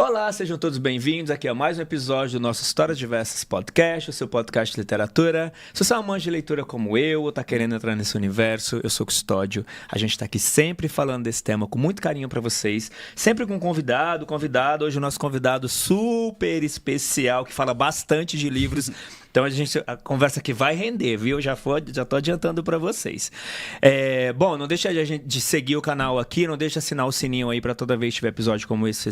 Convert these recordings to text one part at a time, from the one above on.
Olá, sejam todos bem-vindos aqui a mais um episódio do nosso Histórias Diversas Podcast, o seu podcast de literatura. Se você é um amante de leitura como eu, ou está querendo entrar nesse universo, eu sou Custódio. A gente está aqui sempre falando desse tema com muito carinho para vocês, sempre com um convidado. Hoje o nosso convidado super especial, que fala bastante de livros. Então a conversa aqui vai render, viu? Já tô adiantando para vocês. Bom, não deixa de seguir o canal aqui, não deixa de assinar o sininho aí para toda vez que tiver episódio como esse,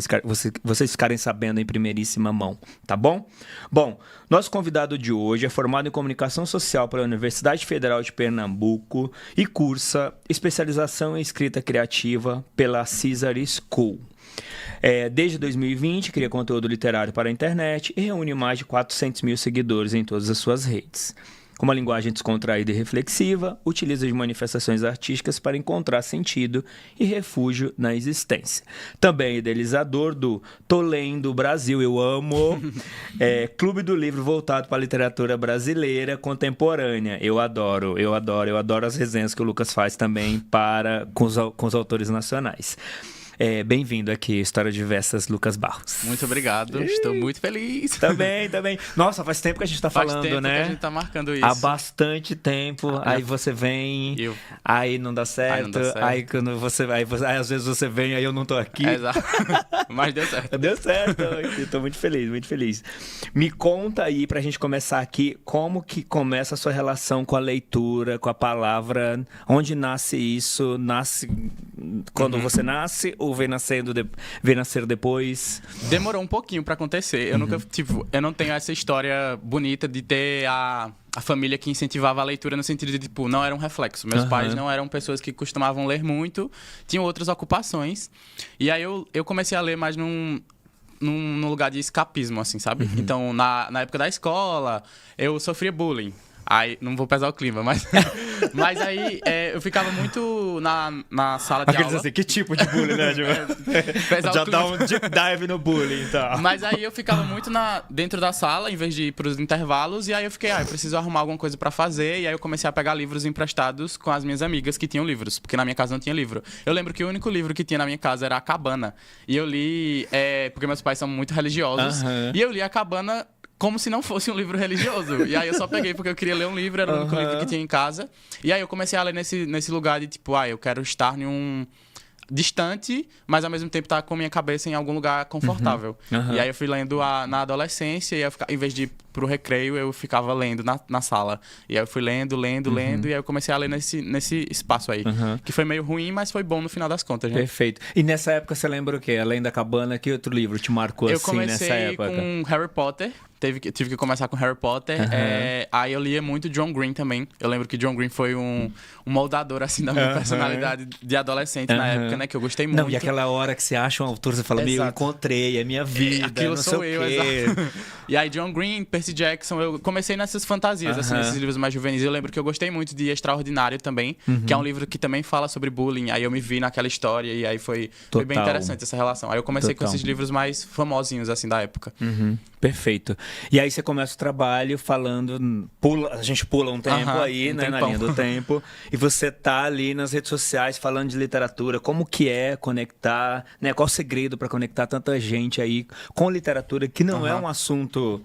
vocês ficarem sabendo em primeiríssima mão, tá bom? Bom, nosso convidado de hoje é formado em Comunicação Social pela Universidade Federal de Pernambuco e cursa especialização em escrita criativa pela Caesar School. Desde 2020, cria conteúdo literário para a internet e reúne mais de 400 mil seguidores em todas as suas redes. Com uma linguagem descontraída e reflexiva, utiliza de manifestações artísticas para encontrar sentido e refúgio na existência. Também é idealizador do Tô Lendo Brasil, eu amo, Clube do Livro voltado para a literatura brasileira contemporânea. Eu adoro as resenhas que o Lucas faz também com os autores nacionais. Bem-vindo aqui, História Diversas, Lucas Barros. Muito obrigado, estou muito feliz. Também. Nossa, faz tempo que a gente está falando, tempo né? Que a gente está marcando isso. Há bastante tempo, aí você vem, aí não dá certo, aí quando aí às vezes você vem, aí eu não tô aqui. Exato, mas deu certo. Deu certo, eu tô muito feliz. Me conta aí, pra gente começar aqui, como que começa a sua relação com a leitura, com a palavra, onde nasce isso, nasce quando você nasce ou vem nascer depois? Demorou um pouquinho pra acontecer. Eu não tenho essa história bonita de ter a família que incentivava a leitura no sentido de, não era um reflexo. Meus pais não eram pessoas que costumavam ler muito, tinham outras ocupações. E aí eu comecei a ler mais num lugar de escapismo, assim, sabe? Então, na época da escola, eu sofria bullying. Aí, não vou pesar o clima, mas aí eu ficava muito na sala de aula. Assim, que tipo de bullying, né? Já dá um deep dive no bullying, tá? Mas aí eu ficava muito dentro da sala, em vez de ir pros intervalos, e aí eu fiquei, eu preciso arrumar alguma coisa pra fazer, e aí eu comecei a pegar livros emprestados com as minhas amigas que tinham livros, porque na minha casa não tinha livro. Eu lembro que o único livro que tinha na minha casa era A Cabana, e eu li, porque meus pais são muito religiosos, e eu li A Cabana como se não fosse um livro religioso. E aí eu só peguei porque eu queria ler um livro, era o único livro que tinha em casa. E aí eu comecei a ler nesse lugar de eu quero estar em um distante, mas ao mesmo tempo estar com a minha cabeça em algum lugar confortável. E aí eu fui lendo na adolescência, e em vez de ir pro recreio, eu ficava lendo na sala. E aí eu fui lendo, e aí eu comecei a ler nesse espaço aí. Que foi meio ruim, mas foi bom no final das contas, né? Perfeito. E nessa época você lembra o quê? Além da Cabana, que outro livro te marcou assim nessa época? Eu comecei com Harry Potter. Tive que começar com Harry Potter. Aí eu lia muito John Green também. Eu lembro que John Green foi um moldador, assim, da minha personalidade de adolescente na época, né? Que eu gostei muito. Não, e aquela hora que você acha um autor, você fala, eu encontrei, é minha vida, aquilo não sou sei eu, o quê. Exato. E aí John Green, Percy Jackson, eu comecei nessas fantasias, assim, nesses livros mais juvenis. Eu lembro que eu gostei muito de Extraordinário também, que é um livro que também fala sobre bullying. Aí eu me vi naquela história e aí foi bem interessante essa relação. Aí eu comecei com esses livros mais famosinhos, assim, da época. Perfeito. E aí você começa o trabalho falando, a gente pula um tempo aí, né, na linha do tempo, e você tá ali nas redes sociais falando de literatura, como que é conectar, né, qual o segredo para conectar tanta gente aí com literatura, que não é um assunto,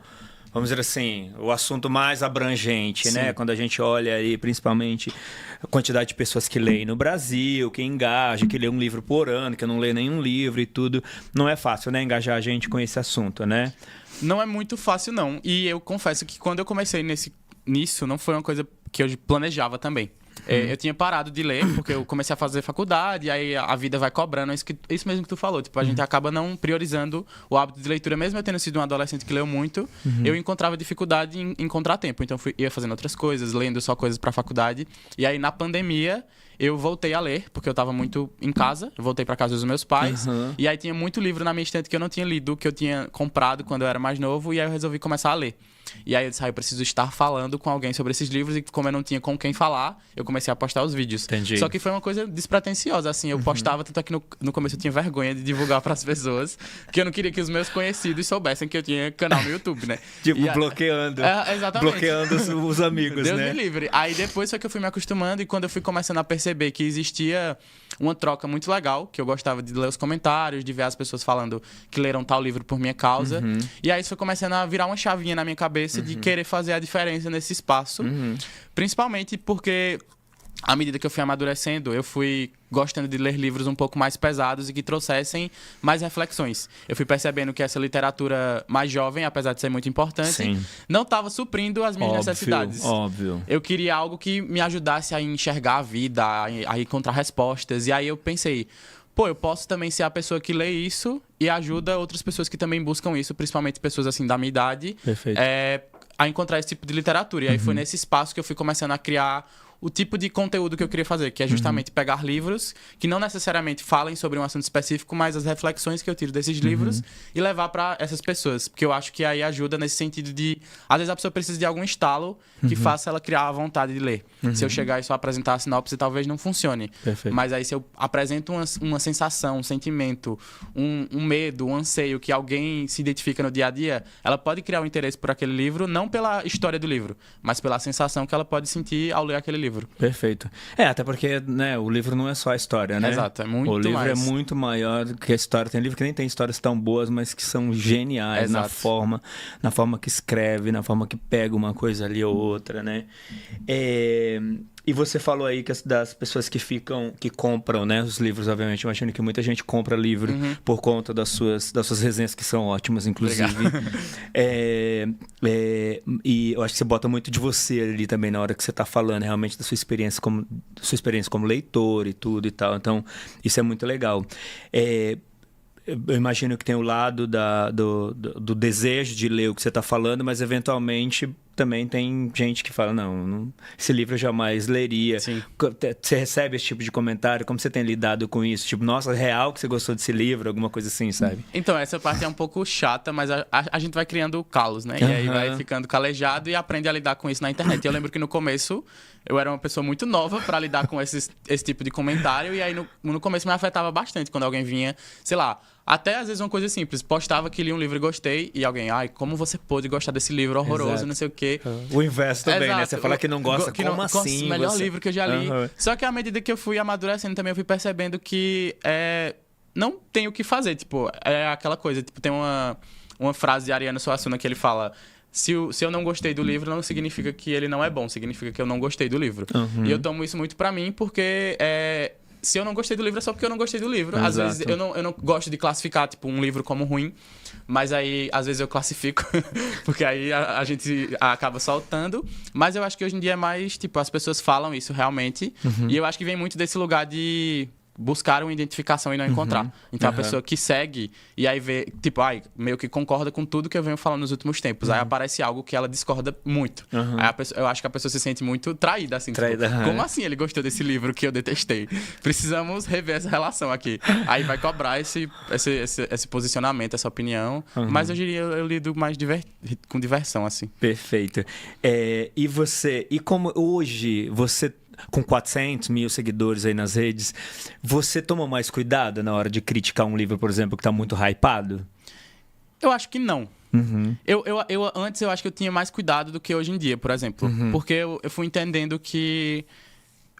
vamos dizer assim, o assunto mais abrangente, né? Quando a gente olha aí, principalmente, a quantidade de pessoas que leem no Brasil, que engajam, que lê um livro por ano, que não lê nenhum livro e tudo, não é fácil, né, engajar a gente com esse assunto, né? Não é muito fácil, não. E eu confesso que quando eu comecei nisso, não foi uma coisa que eu planejava também. Eu tinha parado de ler, porque eu comecei a fazer faculdade, e aí a vida vai cobrando. Isso mesmo que tu falou. Tipo, a gente acaba não priorizando o hábito de leitura. Mesmo eu tendo sido um adolescente que leu muito, eu encontrava dificuldade em encontrar tempo. Então, ia fazendo outras coisas, lendo só coisas pra faculdade. E aí, na pandemia, eu voltei a ler, porque eu tava muito em casa. Eu voltei pra casa dos meus pais. E aí tinha muito livro na minha estante que eu não tinha lido, que eu tinha comprado quando eu era mais novo. E aí eu resolvi começar a ler. E aí eu disse, eu preciso estar falando com alguém sobre esses livros. E como eu não tinha com quem falar, eu comecei a postar os vídeos. Entendi. Só que foi uma coisa despretensiosa, assim. Eu postava, tanto é que no começo eu tinha vergonha de divulgar pras pessoas. Porque eu não queria que os meus conhecidos soubessem que eu tinha canal no YouTube, né? Tipo, bloqueando. Exatamente. Bloqueando os amigos, Deus né? me livre. Aí depois foi que eu fui me acostumando. E quando eu fui começando a perceber perceber que existia uma troca muito legal, que eu gostava de ler os comentários, de ver as pessoas falando que leram tal livro por minha causa. E aí isso foi começando a virar uma chavinha na minha cabeça de querer fazer a diferença nesse espaço. Principalmente porque, à medida que eu fui amadurecendo, eu fui gostando de ler livros um pouco mais pesados e que trouxessem mais reflexões. Eu fui percebendo que essa literatura mais jovem, apesar de ser muito importante, não estava suprindo as minhas necessidades. Óbvio. Eu queria algo que me ajudasse a enxergar a vida, a encontrar respostas. E aí eu pensei, pô, eu posso também ser a pessoa que lê isso e ajuda outras pessoas que também buscam isso, principalmente pessoas assim da minha idade, a encontrar esse tipo de literatura. E aí foi nesse espaço que eu fui começando a criar o tipo de conteúdo que eu queria fazer, que é justamente pegar livros que não necessariamente falem sobre um assunto específico, mas as reflexões que eu tiro desses livros e levar para essas pessoas. Porque eu acho que aí ajuda nesse sentido de... Às vezes a pessoa precisa de algum estalo que faça ela criar a vontade de ler. Se eu chegar e só apresentar a sinopse, talvez não funcione. Mas aí se eu apresento uma sensação, um sentimento, um medo, um anseio que alguém se identifica no dia a dia, ela pode criar um interesse por aquele livro, não pela história do livro, mas pela sensação que ela pode sentir ao ler aquele livro. Perfeito. Até porque, né, o livro não é só a história, né? Exato, é muito mais. O livro mais. É muito maior do que a história. Tem livro que nem tem histórias tão boas, mas que são geniais na forma que escreve, na forma que pega uma coisa ali ou outra, né? E você falou aí das pessoas que compram, né, os livros, obviamente. Eu imagino que muita gente compra livro por conta das suas resenhas, que são ótimas, inclusive. E eu acho que você bota muito de você ali também na hora que você está falando, realmente, da sua experiência como leitor e tudo e tal. Então, isso é muito legal. Eu imagino que tem o lado do desejo de ler o que você está falando, mas eventualmente também tem gente que fala, não, esse livro eu jamais leria. Sim. Você recebe esse tipo de comentário? Como você tem lidado com isso? Tipo, nossa, é real que você gostou desse livro? Alguma coisa assim, sabe? Então, essa parte é um pouco chata, mas a gente vai criando calos, né? E aí vai ficando calejado e aprende a lidar com isso na internet. Eu lembro que no começo eu era uma pessoa muito nova para lidar com esse tipo de comentário, e aí no começo me afetava bastante quando alguém vinha, sei lá, até às vezes uma coisa simples, postava que li um livro e gostei, e alguém, como você pôde gostar desse livro horroroso, não sei o quê. O inverso também, né? Você fala que não gosta, como assim? O melhor livro que eu já li. Só que à medida que eu fui amadurecendo também, eu fui percebendo que não tem o que fazer, tipo, é aquela coisa, tipo, tem uma frase de Ariano Suassuna que ele fala... Se eu não gostei do livro, não significa que ele não é bom, significa que eu não gostei do livro. E eu tomo isso muito pra mim, porque se eu não gostei do livro, é só porque eu não gostei do livro. Às vezes eu não gosto de classificar tipo, um livro como ruim, mas aí às vezes eu classifico, porque aí a gente acaba soltando. Mas eu acho que hoje em dia é mais, tipo, as pessoas falam isso realmente. E eu acho que vem muito desse lugar de buscar uma identificação e não encontrar. Então a pessoa que segue e aí vê, tipo, meio que concorda com tudo que eu venho falando nos últimos tempos. Aí aparece algo que ela discorda muito. Aí eu acho que a pessoa se sente muito traída, assim. Tipo, como assim ele gostou desse livro que eu detestei? Precisamos rever essa relação aqui. Aí vai cobrar esse posicionamento, essa opinião. Mas eu diria, eu lido mais com diversão, assim. Perfeito. E como hoje você... Com 400 mil seguidores aí nas redes, você toma mais cuidado na hora de criticar um livro, por exemplo, que está muito hypado? Eu acho que não. Antes eu acho que eu tinha mais cuidado do que hoje em dia, por exemplo. Porque eu fui entendendo que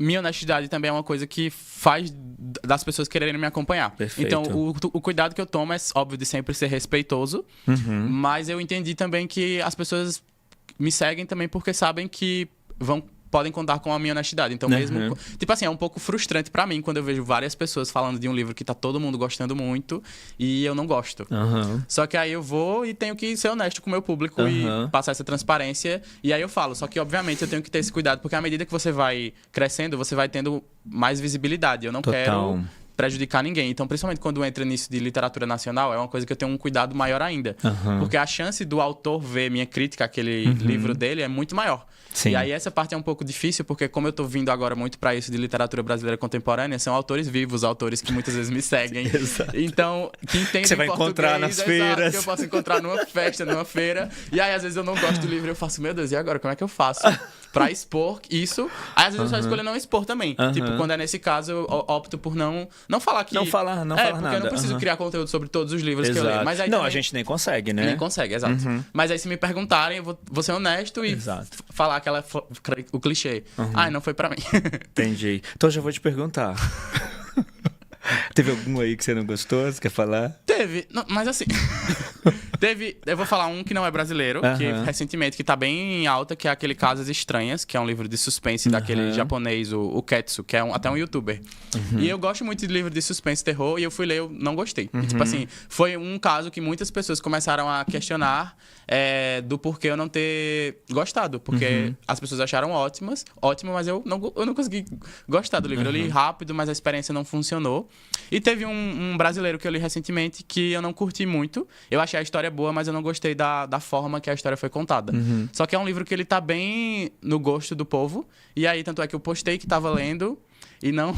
minha honestidade também é uma coisa que faz das pessoas quererem me acompanhar. Perfeito. Então, o cuidado que eu tomo é, óbvio, de sempre ser respeitoso. Mas eu entendi também que as pessoas me seguem também porque sabem que podem contar com a minha honestidade. Então, mesmo... Tipo assim, é um pouco frustrante pra mim quando eu vejo várias pessoas falando de um livro que tá todo mundo gostando muito e eu não gosto. Só que aí eu vou e tenho que ser honesto com o meu público e passar essa transparência. E aí eu falo. Só que, obviamente, eu tenho que ter esse cuidado, porque à medida que você vai crescendo, você vai tendo mais visibilidade. Eu não quero prejudicar ninguém. Então, principalmente quando entra nisso de literatura nacional, é uma coisa que eu tenho um cuidado maior ainda. Porque a chance do autor ver minha crítica àquele livro dele é muito maior. Sim. E aí essa parte é um pouco difícil, porque como eu tô vindo agora muito pra isso de literatura brasileira contemporânea, são autores vivos, autores que muitas vezes me seguem. Então, que entendem que você vai encontrar nas feiras. Que eu posso encontrar numa festa, numa feira. E aí, às vezes, eu não gosto do livro e eu faço, meu Deus, e agora? Como é que eu faço? pra expor isso. Aí às vezes eu só escolho não expor também. Tipo, quando é nesse caso, eu opto por não falar que... Não falar nada. Porque eu não preciso criar conteúdo sobre todos os livros que eu leio. Mas aí não, também... a gente nem consegue, né? Nem consegue, exato. Mas aí se me perguntarem, eu vou ser honesto e falar o clichê. Não foi pra mim. Entendi. Então já vou te perguntar. Teve algum aí que você não gostou? Você quer falar? Teve, não, mas assim... eu vou falar um que não é brasileiro, que recentemente, que tá bem em alta, que é aquele Casas Estranhas, que é um livro de suspense daquele japonês, o Ketsu, que é até um youtuber. E eu gosto muito de livro de suspense e terror, e eu fui ler, eu não gostei. E, tipo assim, foi um caso que muitas pessoas começaram a questionar do porquê eu não ter gostado. Porque as pessoas acharam ótimo, mas eu não consegui gostar do livro. Eu li rápido, mas a experiência não funcionou. E teve um brasileiro que eu li recentemente que eu não curti muito. Eu achei a história boa, mas eu não gostei da forma que a história foi contada. Só que é um livro que ele tá bem no gosto do povo. E aí, tanto é que eu postei que tava lendo e não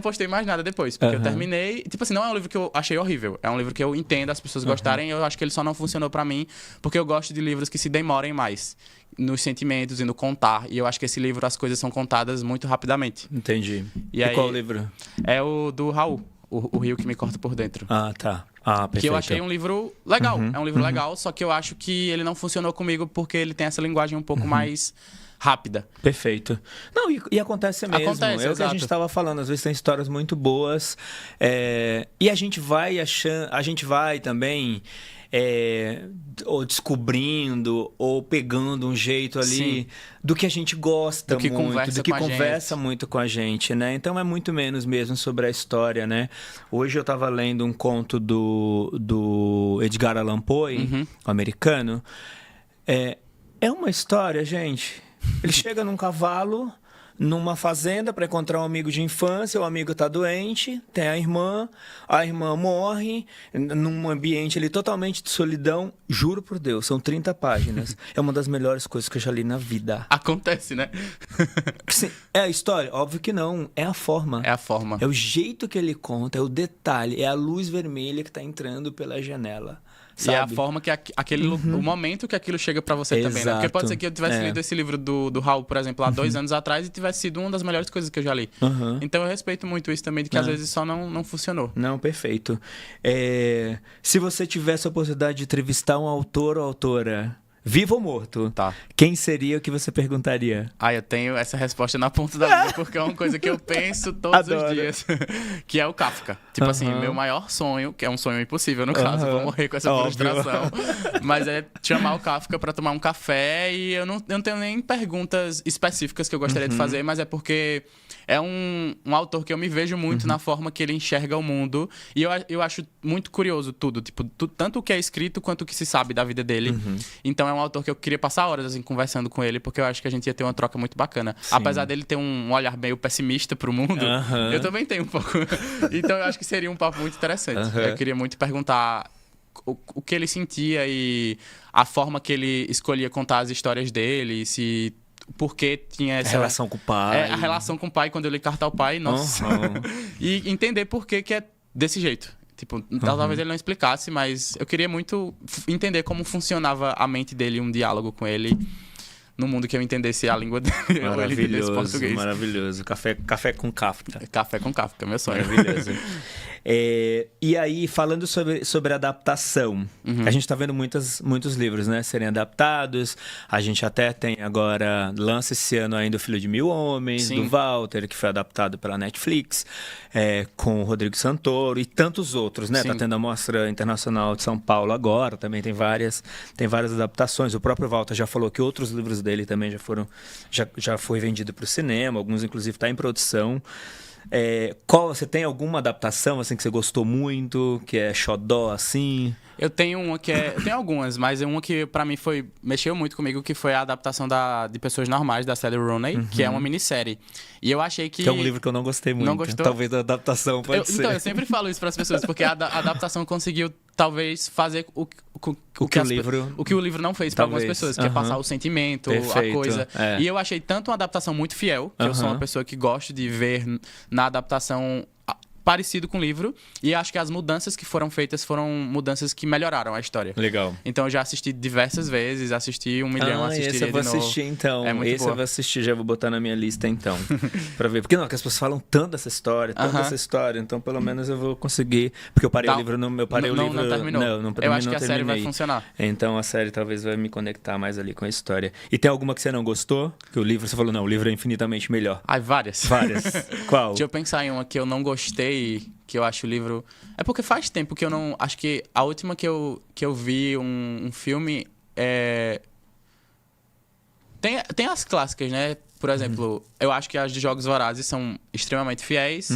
postei mais nada depois. Porque eu terminei... Tipo assim, não é um livro que eu achei horrível. É um livro que eu entendo as pessoas gostarem. Eu acho que ele só não funcionou pra mim porque eu gosto de livros que se demorem mais nos sentimentos e no contar. E eu acho que esse livro, as coisas são contadas muito rapidamente. Entendi. E aí, qual livro? É o do Raul. O Rio que me corta por dentro. Ah, tá. Ah, perfeito. Que eu achei um livro legal. É um livro legal, só que eu acho que ele não funcionou comigo porque ele tem essa linguagem um pouco mais rápida. Perfeito. Não, e acontece mesmo. Acontece, é o que a gente estava falando. Às vezes tem histórias muito boas. E a gente vai achando... A gente vai também... ou descobrindo ou pegando um jeito ali do que a gente gosta do que muito, do que conversa muito com a gente, né? Então é muito menos mesmo sobre a história, né? Hoje eu estava lendo um conto do Edgar Allan Poe, americano. É uma história, gente. Ele chega num cavalo numa fazenda para encontrar um amigo de infância, o amigo tá doente, tem a irmã morre, num ambiente ali totalmente de solidão, juro por Deus, são 30 páginas. É uma das melhores coisas que eu já li na vida. Acontece, né? Sim, é a história? Óbvio que não, é a forma. É a forma. É o jeito que ele conta, é o detalhe, é a luz vermelha que tá entrando pela janela. Sabe? E é a forma que o momento que aquilo chega pra você também, né? Porque pode ser que eu tivesse lido esse livro do Raul, por exemplo, há 2 anos atrás e tivesse sido uma das melhores coisas que eu já li. Então eu respeito muito isso também, de que às vezes só não funcionou. Não, perfeito. Se você tivesse a oportunidade de entrevistar um autor ou autora, vivo ou morto, tá, quem seria o que você perguntaria? Eu tenho essa resposta na ponta da língua, porque é uma coisa que eu penso todos os dias, que é o Kafka. Tipo assim, meu maior sonho, que é um sonho impossível no caso, vou morrer com essa frustração, mas é chamar o Kafka pra tomar um café e eu não tenho nem perguntas específicas que eu gostaria de fazer, mas é porque é um autor que eu me vejo muito na forma que ele enxerga o mundo e eu acho muito curioso tudo, tipo, tanto o que é escrito quanto o que se sabe da vida dele. Então é um autor que eu queria passar horas assim, conversando com ele, porque eu acho que a gente ia ter uma troca muito bacana. Sim. Apesar dele ter um olhar meio pessimista pro mundo, eu também tenho um pouco. Então eu acho que seria um papo muito interessante. Eu queria muito perguntar o que ele sentia e a forma que ele escolhia contar as histórias dele, se... Porque tinha essa... relação com o pai. A relação com o pai, quando eu li Carta ao Pai, nossa. E entender por que é desse jeito. Tipo, talvez ele não explicasse, mas eu queria muito entender como funcionava a mente dele, um diálogo com ele, no mundo que eu entendesse a língua dele, ou ele entendesse português. Maravilhoso. Café com Kafka. Café com Kafka, meu sonho. Maravilhoso. E aí, falando sobre adaptação, a gente está vendo muitos livros, né, serem adaptados. A gente até tem agora, lança esse ano ainda O Filho de Mil Homens, do Walter, que foi adaptado pela Netflix, com o Rodrigo Santoro e tantos outros, né? Tá tendo a Mostra Internacional de São Paulo agora, também tem várias adaptações. O próprio Walter já falou que outros livros dele também já foi vendido para o cinema, alguns inclusive tá em produção. Você tem alguma adaptação assim que você gostou muito, que é xodó assim? Eu tenho uma que eu tenho algumas, mas uma que pra mim mexeu muito comigo, que foi a adaptação de Pessoas Normais, da Sally Rooney, que é uma minissérie. E eu achei que é um livro que eu não gostei muito. Não gostou? Talvez a adaptação pode ser. Então, eu sempre falo isso pras pessoas, porque a adaptação conseguiu talvez fazer o que o livro não fez para algumas pessoas, que é passar o sentimento, a coisa. E eu achei tanto uma adaptação muito fiel, que eu sou uma pessoa que gosta de ver na adaptação parecido com o livro. E acho que as mudanças que foram feitas foram mudanças que melhoraram a história. Legal. Então eu já assisti diversas vezes, assisti 1 milhão, assistiria esse eu vou de novo. assistir, então. É muito esse boa. eu vou assistir, já vou botar na minha lista, então. Pra ver. Porque não, que as pessoas falam tanto dessa história, então pelo menos eu vou conseguir. Porque eu parei o livro no. Eu parei o livro. Não terminou. Não eu acho que a terminei. série vai funcionar. Então a série talvez vai me conectar mais ali com a história. E tem alguma que você não gostou? Que o livro, você falou, não, o livro é infinitamente melhor. Ai, várias. Várias. Qual? Deixa eu pensar em uma que eu não gostei, que eu acho o livro... É porque faz tempo que eu não... Acho que a última que eu vi um filme é... Tem as clássicas, né? Por exemplo, eu acho que as de Jogos Vorazes são extremamente fiéis,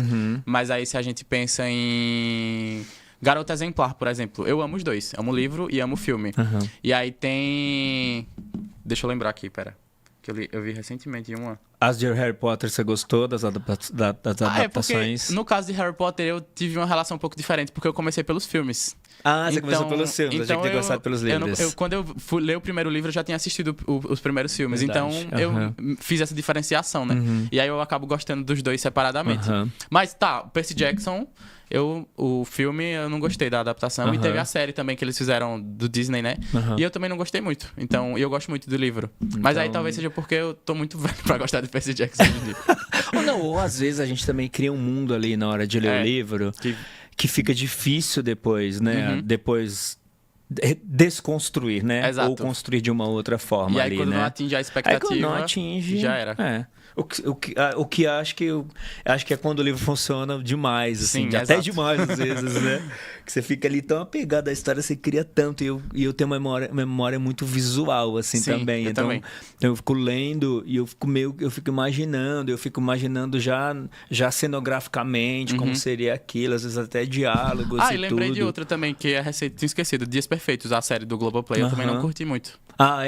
mas aí se a gente pensa em... Garota Exemplar, por exemplo. Eu amo os dois. Amo o livro e amo o filme. E aí tem... Deixa eu lembrar aqui, pera. Que eu vi recentemente uma... As de Harry Potter, você gostou das adaptações? Porque no caso de Harry Potter, eu tive uma relação um pouco diferente, porque eu comecei pelos filmes. Você começou pelos filmes, eu tinha que ter gostado pelos livros. Quando eu fui ler o primeiro livro, eu já tinha assistido os primeiros filmes. Verdade. Então, eu fiz essa diferenciação, né? E aí eu acabo gostando dos dois separadamente. Mas tá, Percy Jackson... O filme eu não gostei da adaptação. E teve a série também que eles fizeram do Disney, né? E eu também não gostei muito. Então, eu gosto muito do livro. Mas aí talvez seja porque eu tô muito velho pra gostar de Percy Jackson. ou às vezes a gente também cria um mundo ali na hora de ler o livro que fica difícil depois, né? Depois desconstruir, né? Exato. Ou construir de uma outra forma. E aí ali, quando né? não atinge a expectativa, aí quando não atinge, já era. O que acho que é quando o livro funciona demais, assim, Sim, até exato. demais às vezes, né? Que você fica ali tão apegado à história, você cria tanto, e eu tenho uma memória muito visual, assim, Sim, também. eu Então, também. eu fico lendo e eu fico imaginando já cenograficamente como seria aquilo, às vezes até diálogos e E lembrei tudo. de outra também, que é recente, tinha esquecido, Dias Perfeitos, a série do Globoplay, eu também não curti muito.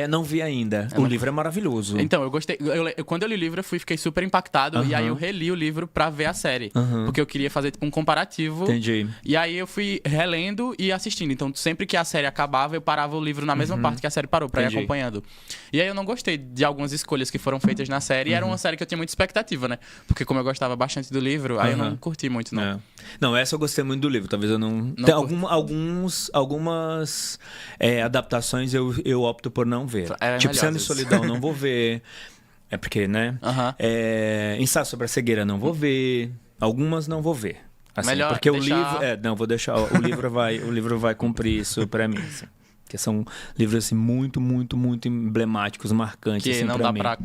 Não vi ainda. O livro é maravilhoso. Então, eu gostei. Quando eu li o livro, fiquei super impactado. E aí eu reli o livro pra ver a série. Porque eu queria fazer tipo, um comparativo. Entendi. E aí eu fui relendo e assistindo. Então, sempre que a série acabava, eu parava o livro na mesma parte que a série parou, pra ir acompanhando. E aí eu não gostei de algumas escolhas que foram feitas na série. E era uma série que eu tinha muita expectativa, né? Porque como eu gostava bastante do livro, aí eu não curti muito, não. Não, essa eu gostei muito do livro. Talvez eu não... Tem algumas adaptações eu opto por não ver. Tipo, Cena e Solidão, não vou ver. É porque, né? Ensaio sobre a Cegueira, não vou ver. Algumas não vou ver. Assim, Melhor porque deixar... o livro... não, vou deixar... O livro vai cumprir isso pra mim, assim. Porque são livros, assim, muito, muito, muito emblemáticos, marcantes, Que assim, não pra dá mim. pra...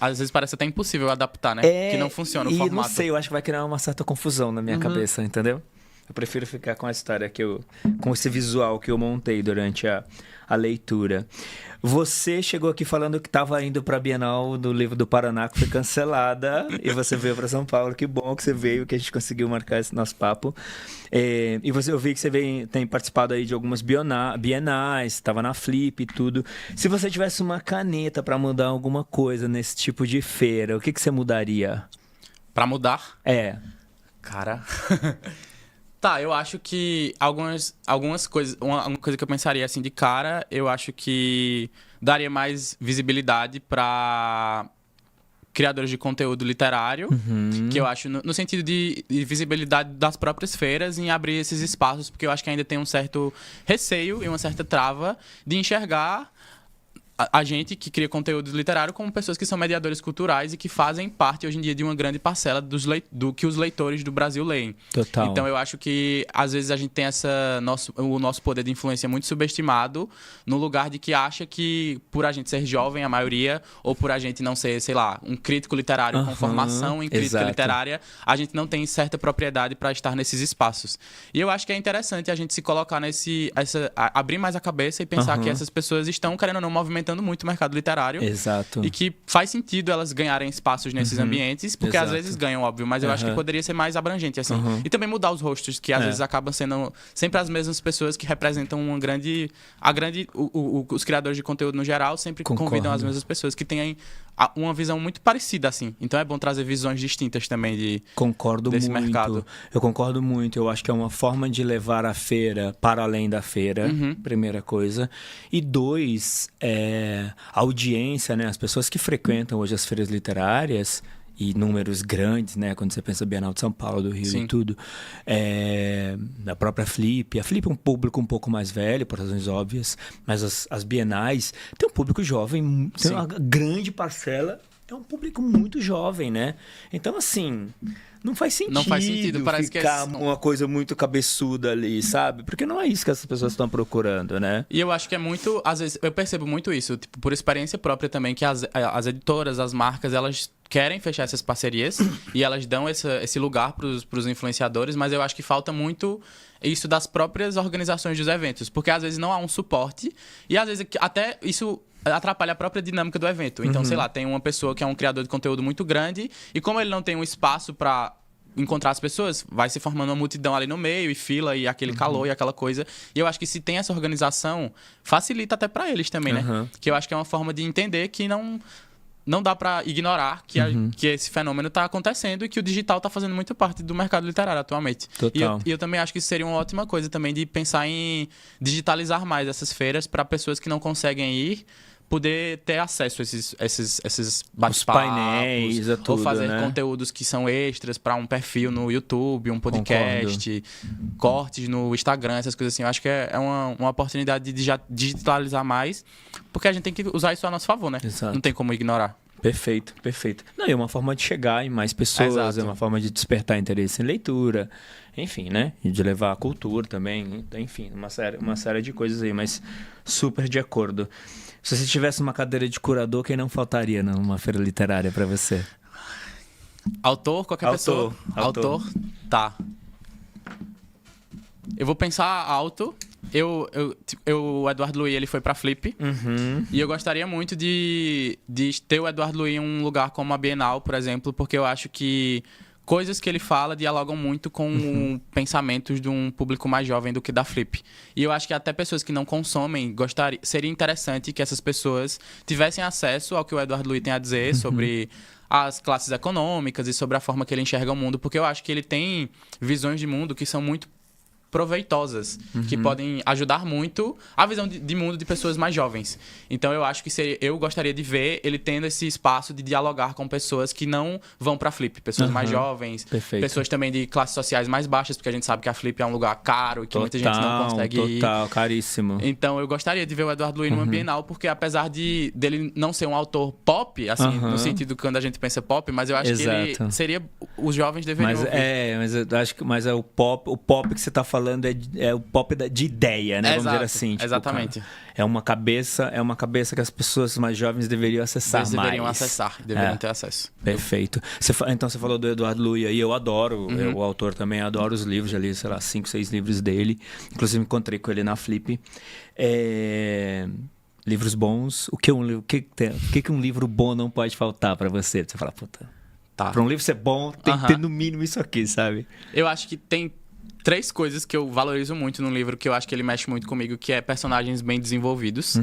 Às vezes parece até impossível adaptar, né? Que não funciona o e formato. não sei, eu acho que vai criar uma certa confusão na minha cabeça, entendeu? Eu prefiro ficar com a história com esse visual que eu montei durante a leitura. Você chegou aqui falando que estava indo para a Bienal do Livro do Paraná, que foi cancelada, e você veio para São Paulo. Que bom que você veio, que a gente conseguiu marcar esse nosso papo. Eu vi que você tem participado aí de algumas bienais, estava na Flip e tudo. Se você tivesse uma caneta para mudar alguma coisa nesse tipo de feira, o que você mudaria? Pra mudar? Cara... Tá, eu acho que algumas coisas... Uma coisa que eu pensaria assim de cara, eu acho que daria mais visibilidade pra criadores de conteúdo literário, que eu acho no sentido de visibilidade das próprias feiras em abrir esses espaços, porque eu acho que ainda tem um certo receio e uma certa trava de enxergar a gente que cria conteúdo literário como pessoas que são mediadores culturais e que fazem parte hoje em dia de uma grande parcela do que os leitores do Brasil leem. Total. Então eu acho que às vezes a gente tem o nosso poder de influência muito subestimado no lugar de que acha que por a gente ser jovem, a maioria, ou por a gente não ser, sei lá, um crítico literário com formação em crítica literária, a gente não tem certa propriedade para estar nesses espaços. E eu acho que é interessante a gente se colocar abrir mais a cabeça e pensar que essas pessoas estão, querendo ou não, movimentando muito o mercado literário. Exato. E que faz sentido elas ganharem espaços nesses ambientes, porque às vezes ganham, óbvio, mas eu acho que poderia ser mais abrangente, assim. E também mudar os rostos, que às vezes acabam sendo sempre as mesmas pessoas que representam os criadores de conteúdo no geral sempre convidam as mesmas pessoas que têm uma visão muito parecida, assim. Então é bom trazer visões distintas também desse mercado. Eu concordo muito. Eu acho que é uma forma de levar a feira para além da feira, primeira coisa. E dois, a audiência, né? As pessoas que frequentam hoje as feiras literárias, e números grandes, né? Quando você pensa Bienal de São Paulo, do Rio Sim. e tudo. A própria Flip. A Flip é um público um pouco mais velho, por razões óbvias, mas as bienais tem um público jovem, tem uma grande parcela, é um público muito jovem, né? Então, assim, não faz sentido parece ficar que uma coisa muito cabeçuda ali, sabe? Porque não é isso que essas pessoas estão procurando, né? E eu acho que é muito... Às vezes, eu percebo muito isso, tipo, por experiência própria também, que as editoras, as marcas, elas querem fechar essas parcerias e elas dão esse lugar para os influenciadores, mas eu acho que falta muito isso das próprias organizações dos eventos, porque às vezes não há um suporte e às vezes até isso atrapalha a própria dinâmica do evento. Então, sei lá, tem uma pessoa que é um criador de conteúdo muito grande e como ele não tem um espaço para encontrar as pessoas, vai se formando uma multidão ali no meio e fila e aquele calor e aquela coisa. E eu acho que se tem essa organização, facilita até para eles também, né? Que eu acho que é uma forma de entender que não dá para ignorar que esse fenômeno está acontecendo e que o digital está fazendo muito parte do mercado literário atualmente. Total. E eu também acho que isso seria uma ótima coisa também de pensar em digitalizar mais essas feiras para pessoas que não conseguem ir poder ter acesso a esses bate-papos, painéis, a tudo, ou fazer né? conteúdos que são extras para um perfil no YouTube, um podcast, cortes no Instagram, essas coisas assim. Eu acho que é uma oportunidade de digitalizar mais, porque a gente tem que usar isso a nosso favor, né? Exato. Não tem como ignorar. Perfeito, perfeito. Não, é uma forma de chegar em mais pessoas, Exato. é uma forma de despertar interesse em leitura, enfim, né? E de levar a cultura também, enfim, uma série de coisas aí, mas super de acordo. Se você tivesse uma cadeira de curador, quem não faltaria numa feira literária para você? Autor, qualquer pessoa. Autor, tá. Eu vou pensar alto. O Eduardo Luiz, ele foi pra Flip. E eu gostaria muito de ter o Eduardo Luiz em um lugar como a Bienal, por exemplo, porque eu acho que coisas que ele fala dialogam muito com pensamentos de um público mais jovem do que da Flip. E eu acho que até pessoas que não consomem, seria interessante que essas pessoas tivessem acesso ao que o Eduardo Luiz tem a dizer sobre as classes econômicas e sobre a forma que ele enxerga o mundo, porque eu acho que ele tem visões de mundo que são muito proveitosas, que podem ajudar muito a visão de mundo de pessoas mais jovens. Então eu acho que eu gostaria de ver ele tendo esse espaço de dialogar com pessoas que não vão pra Flip, pessoas mais jovens, Perfeito. pessoas também de classes sociais mais baixas, porque a gente sabe que a Flip é um lugar caro e que muita gente não consegue ir. Total, caríssimo. Então eu gostaria de ver o Eduardo Luiz numa Bienal, porque apesar dele não ser um autor pop, assim, no sentido quando a gente pensa pop, mas eu acho que ele seria... Os jovens deveriam ouvir. Mas eu acho que o pop que você tá falando é o pop de ideia, né? Vamos dizer assim. Tipo, exatamente. Cara, é uma cabeça que as pessoas mais jovens deveriam acessar Eles deveriam acessar, deveriam ter acesso. Perfeito. Então você falou do Eduardo Luiz aí, eu adoro, o autor também, adoro os livros, já li, sei lá, 5, 6 livros dele. Inclusive encontrei com ele na Flip. Livros bons. O que um livro bom não pode faltar pra você? Você fala, puta, pra um livro ser bom, tem que ter no mínimo isso aqui, sabe? Eu acho que tem 3 coisas que eu valorizo muito num livro, que eu acho que ele mexe muito comigo, que é personagens bem desenvolvidos.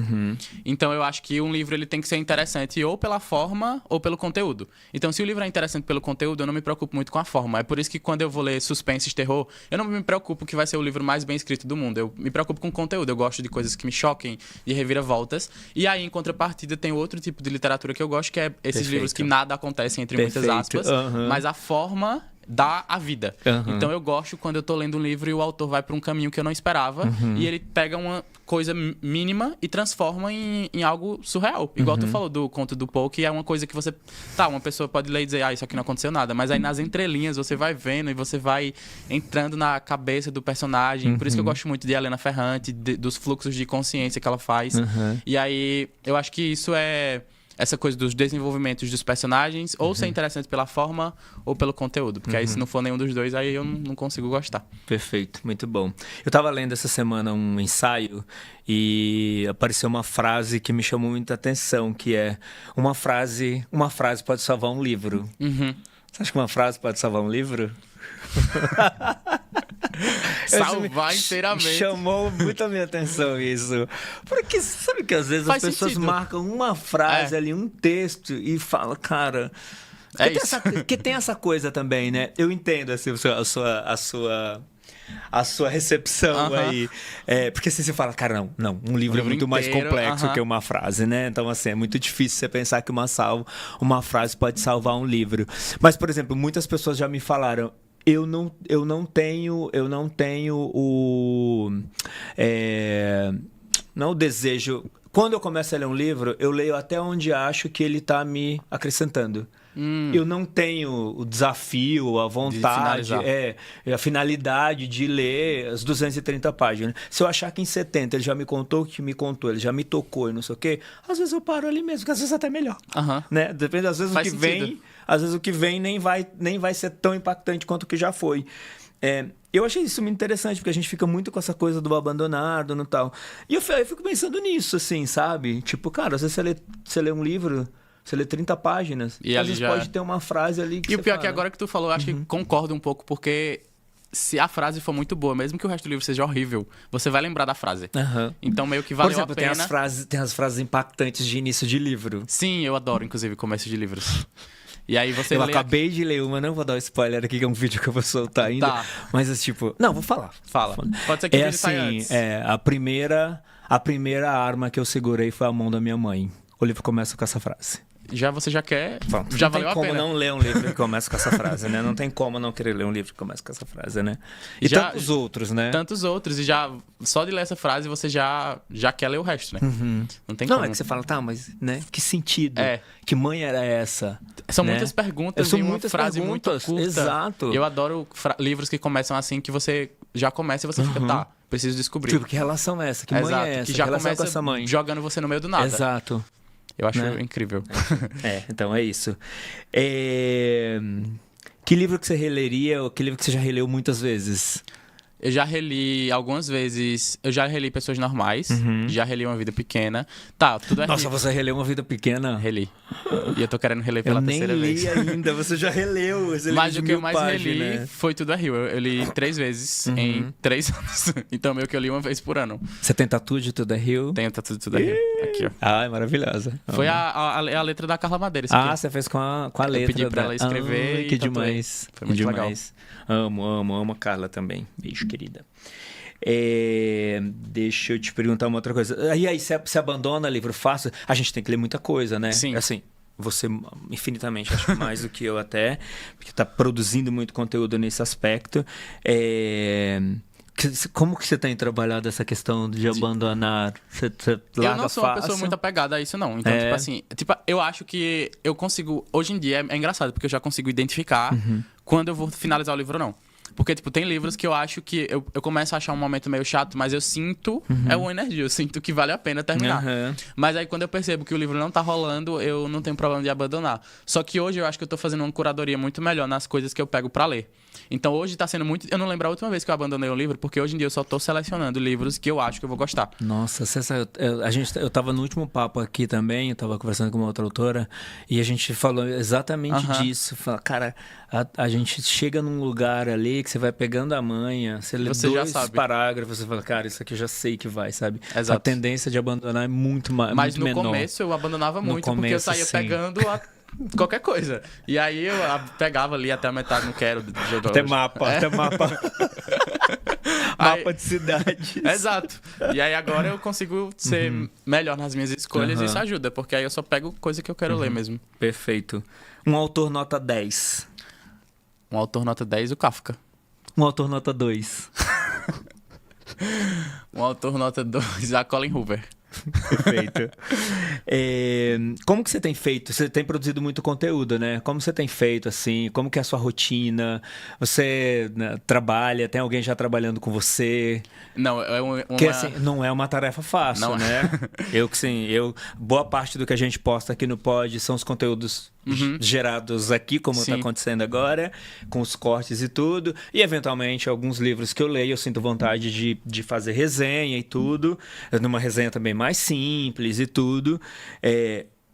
Então eu acho que um livro ele tem que ser interessante ou pela forma ou pelo conteúdo. Então se o livro é interessante pelo conteúdo, eu não me preocupo muito com a forma. É por isso que quando eu vou ler suspense e terror, eu não me preocupo que vai ser o livro mais bem escrito do mundo. Eu me preocupo com o conteúdo. Eu gosto de coisas que me choquem, de reviravoltas. E aí, em contrapartida, tem outro tipo de literatura que eu gosto, que é esses livros que nada acontece, entre muitas aspas, mas a forma dá a vida. Então eu gosto quando eu tô lendo um livro e o autor vai para um caminho que eu não esperava e ele pega uma coisa mínima e transforma em algo surreal. Igual tu falou do conto do Poe, que é uma coisa que você... uma pessoa pode ler e dizer, isso aqui não aconteceu nada. Mas aí nas entrelinhas você vai vendo e você vai entrando na cabeça do personagem. Por isso que eu gosto muito de Helena Ferrante, dos fluxos de consciência que ela faz. E aí eu acho que isso é... essa coisa dos desenvolvimentos dos personagens, ou ser interessante pela forma ou pelo conteúdo. Porque aí, se não for nenhum dos dois, aí eu não consigo gostar. Perfeito, muito bom. Eu tava lendo essa semana um ensaio e apareceu uma frase que me chamou muita atenção, que é uma frase pode salvar um livro. Você acha que uma frase pode salvar um livro? Salvar inteiramente. Chamou muito a minha atenção isso. Porque sabe que às vezes Faz as pessoas sentido. marcam uma frase ali, um texto e falam, cara... É Porque isso. porque tem essa coisa também, né? Eu entendo assim, a sua a sua recepção Aham. aí. Porque assim, você fala, cara, não, um livro é livro muito mais inteiro, complexo aham. que uma frase, né? Então, assim, é muito difícil você pensar que uma frase pode salvar um livro. Mas, por exemplo, muitas pessoas já me falaram, eu não tenho não o desejo. Quando eu começo a ler um livro, eu leio até onde acho que ele está me acrescentando. Eu não tenho o desafio, a vontade, finalizar. a finalidade de ler as 230 páginas. Se eu achar que em 70 ele já me contou o que me contou, ele já me tocou e não sei o quê, às vezes eu paro ali mesmo, que às vezes até melhor. Aham. Né? Depende, às vezes Faz o que sentido. vem, às vezes o que vem nem vai ser tão impactante quanto o que já foi. Eu achei isso muito interessante, porque a gente fica muito com essa coisa do abandonado e tal. E eu fico pensando nisso, assim, sabe? Tipo, cara, às vezes você lê um livro, você lê 30 páginas, E às ali vezes já- pode ter uma frase ali que E o você pior é que fala, agora que tu falou, eu acho que concordo um pouco, porque se a frase for muito boa, mesmo que o resto do livro seja horrível, você vai lembrar da frase. Aham. Então meio que Por valeu exemplo, a pena. tem as frases impactantes de início de livro. Sim, eu adoro, inclusive, começo de livros. E aí você Eu lê... acabei de ler uma, não vou dar o spoiler aqui, que é um vídeo que eu vou soltar ainda. Tá. Mas, tipo... Não, vou falar. Fala. Pode ser que o É vídeo saia assim, antes. a primeira arma que eu segurei foi a mão da minha mãe. O livro começa com essa frase. Você já quer... Pronto. Já Não valeu tem a como pena. não ler um livro que começa com essa frase, né? Não tem como não querer ler um livro que começa com essa frase, né? E Já- tantos outros, né? Tantos outros, e já... Só de ler essa frase, você já quer ler o resto, né? Não tem Não, como. é que você fala, tá, mas, né? Que sentido? É. Que mãe era essa? São né? muitas perguntas São e uma muitas frase muito perguntas, curta. exato. Eu adoro livros que começam assim, que você já começa e você fica, tá, preciso descobrir. Tipo, que relação é essa? Que mãe Exato, é essa? que já relação começa com essa mãe? jogando você no meio do nada. Exato. Eu acho Né? incrível. Então é isso. Que livro que você releria ou que livro que você já releu muitas vezes? Eu já reli algumas vezes. Eu já reli Pessoas Normais. Já reli Uma Vida Pequena. Tá, tudo é Nossa, você releu Uma Vida Pequena? Reli. E eu tô querendo reler pela Eu nem terceira li vez. ainda, você já releu. Esse Mas livro o de que eu 1000 mais reli páginas. foi Tudo é Rio. Eu li 3 vezes em 3 anos. Então meio que eu li uma vez por ano. Você tem tatu de Tudo é Rio? Tenho Tudo é Rio. Aqui, ó. Ah, é maravilhosa. Foi Amo. a letra da Carla Madeira. Isso aqui. Ah, você fez com a letra. pedi pra ela dela. escrever e que tatuei. demais. Foi muito que legal. demais. Amo a Carla também. Beijo, querida. Deixa eu te perguntar uma outra coisa. E aí, você abandona livro fácil? A gente tem que ler muita coisa, né? Sim. Assim, você infinitamente, acho que mais do que eu até, porque tá produzindo muito conteúdo nesse aspecto. Como que você tem trabalhado essa questão de abandonar? Você Eu larga não sou uma fácil? pessoa muito apegada a isso, não. Então, É. tipo assim, eu acho que eu consigo. Hoje em dia é engraçado, porque eu já consigo identificar quando eu vou finalizar o livro ou não. Porque, tipo, tem livros que eu acho que eu começo a achar um momento meio chato, mas eu sinto, é uma energia, eu sinto que vale a pena terminar. Aham. Mas aí quando eu percebo que o livro não tá rolando, eu não tenho problema de abandonar. Só que hoje eu acho que eu tô fazendo uma curadoria muito melhor nas coisas que eu pego pra ler. Então hoje tá sendo muito. Eu não lembro a última vez que eu abandonei um livro, porque hoje em dia eu só tô selecionando livros que eu acho que eu vou gostar. Nossa, eu tava no último papo aqui também, eu tava conversando com uma outra autora, e a gente falou exatamente Aham. disso. Fala, cara, a gente chega num lugar ali que você vai pegando a manha, você lê Você já 2 sabe. parágrafos, você fala, cara, isso aqui eu já sei que vai, sabe? Exato. A tendência de abandonar é muito, Mas muito no menor. começo eu abandonava No muito, porque eu começo, saía sim. pegando qualquer coisa. E aí eu pegava ali até a metade, não quero. Até mapa, É. até mapa. Aí- Mapa de cidade. Exato. E aí agora eu consigo ser melhor nas minhas escolhas e isso ajuda, porque aí eu só pego coisa que eu quero ler mesmo. Perfeito. Um autor nota 10. Um autor nota 10, o Kafka. Um autor nota 2. Um autor nota 2, a Colin Hoover. Perfeito. Como que você tem feito? Você tem produzido muito conteúdo, né? Como você tem feito, assim? Como que é a sua rotina? Você, né, trabalha? Tem alguém já trabalhando com você? Não, é Porque, assim, não é uma tarefa fácil, Não é. né? Boa parte do que a gente posta aqui no Pod são os conteúdos gerados aqui, como está Sim. acontecendo agora, com os cortes e tudo. E, eventualmente, alguns livros que eu leio, eu sinto vontade de fazer resenha e tudo. Numa resenha também mais simples e tudo.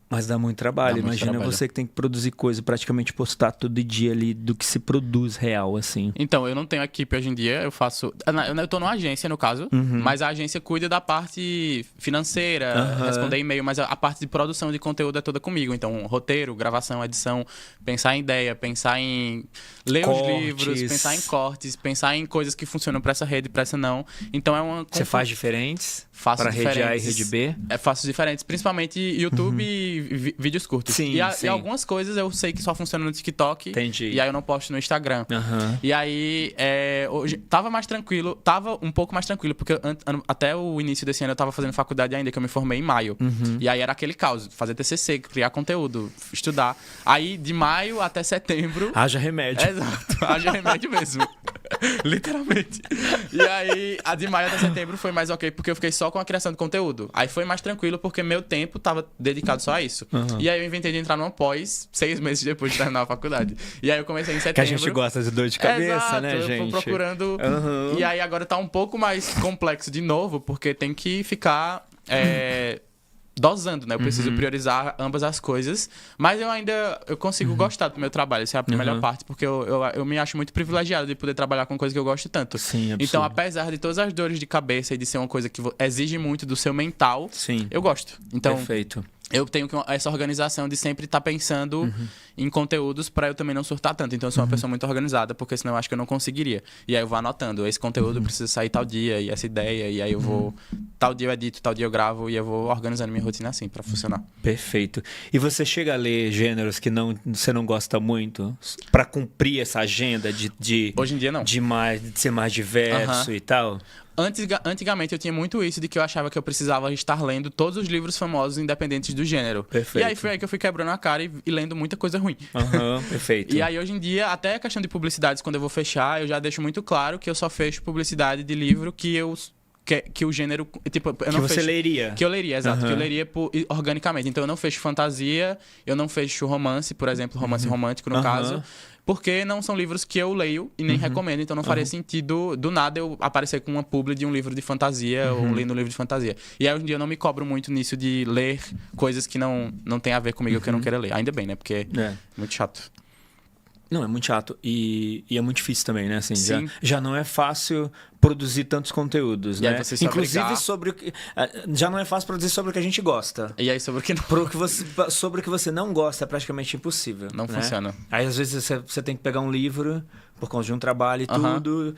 Mas dá muito trabalho. Dá muito Imagina trabalho. você que tem que produzir coisa, praticamente postar todo dia ali do que se produz real, assim. Então, eu não tenho equipe hoje em dia, eu faço... Eu tô numa agência, no caso, mas a agência cuida da parte financeira, responder e-mail, mas a parte de produção de conteúdo é toda comigo. Então, roteiro, gravação, edição, pensar em ideia, pensar em ler Cortes. os livros, pensar em cortes, pensar em coisas que funcionam pra essa rede, pra essa não. Então, é uma... Você faz diferentes? Faço Para rede A e diferentes. rede B? Faço diferentes, principalmente YouTube e vídeos curtos. Sim, e sim. algumas coisas eu sei que só funcionam no TikTok. Entendi. E aí eu não posto no Instagram. Aham. E aí, hoje, tava mais tranquilo, tava um pouco mais tranquilo, porque até o início desse ano eu tava fazendo faculdade ainda, que eu me formei em maio. E aí era aquele caos, fazer TCC, criar conteúdo, estudar. Aí, de maio até setembro... Haja remédio. Exato, haja remédio mesmo. Literalmente. E aí, a de maio até setembro foi mais ok, porque eu fiquei só com a criação de conteúdo. Aí foi mais tranquilo, porque meu tempo tava dedicado só a isso. E aí eu inventei de entrar numa pós 6 meses depois de terminar a faculdade. E aí eu comecei em setembro. Que a gente gosta de dor de cabeça, Exato, né, eu gente? fui procurando. Aham. E aí agora tá um pouco mais complexo de novo, porque tem que ficar dosando, né? Eu preciso priorizar ambas as coisas. Mas eu consigo gostar do meu trabalho. Essa é a melhor parte, porque eu me acho muito privilegiado de poder trabalhar com coisa que eu gosto tanto. Sim, absurdo. Então, apesar de todas as dores de cabeça e de ser uma coisa que exige muito do seu mental, Sim. eu gosto. Então, Perfeito. eu tenho essa organização de sempre estar pensando em conteúdos para eu também não surtar tanto. Então eu sou uma pessoa muito organizada, porque senão eu acho que eu não conseguiria. E aí eu vou anotando, esse conteúdo precisa sair tal dia, e essa ideia, e aí eu vou... Tal dia eu edito, tal dia eu gravo, e eu vou organizando minha rotina assim, para funcionar. Perfeito. E você chega a ler gêneros que você não gosta muito para cumprir essa agenda de Hoje em dia não. de ser mais diverso e tal? Antigamente eu tinha muito isso de que eu achava que eu precisava estar lendo todos os livros famosos independentes do gênero. Perfeito. E aí foi aí que eu fui quebrando a cara e lendo muita coisa ruim. Perfeito. E aí hoje em dia, até a questão de publicidades, quando eu vou fechar, eu já deixo muito claro que eu só fecho publicidade de livro que o gênero... Tipo, eu não você fecho, leria. Que eu leria, exato. Que eu leria organicamente. Então eu não fecho fantasia, eu não fecho romance, por exemplo, romance romântico no caso. Porque não são livros que eu leio e nem recomendo. Então não faria sentido, do nada, eu aparecer com uma publi de um livro de fantasia ou lendo um livro de fantasia. E aí hoje em dia eu não me cobro muito nisso de ler coisas que não tem a ver comigo, que eu não quero ler. Ainda bem, né? Porque é muito chato. Não, é muito chato. E é muito difícil também, né? Assim, Sim. já não é fácil produzir tantos conteúdos, E né? aí você se Inclusive obrigar... sobre o que... Já não é fácil produzir sobre o que a gente gosta. E aí sobre o que não... Sobre o que você não gosta é praticamente impossível. Não né? funciona. Aí às vezes você tem que pegar um livro por conta de um trabalho e tudo,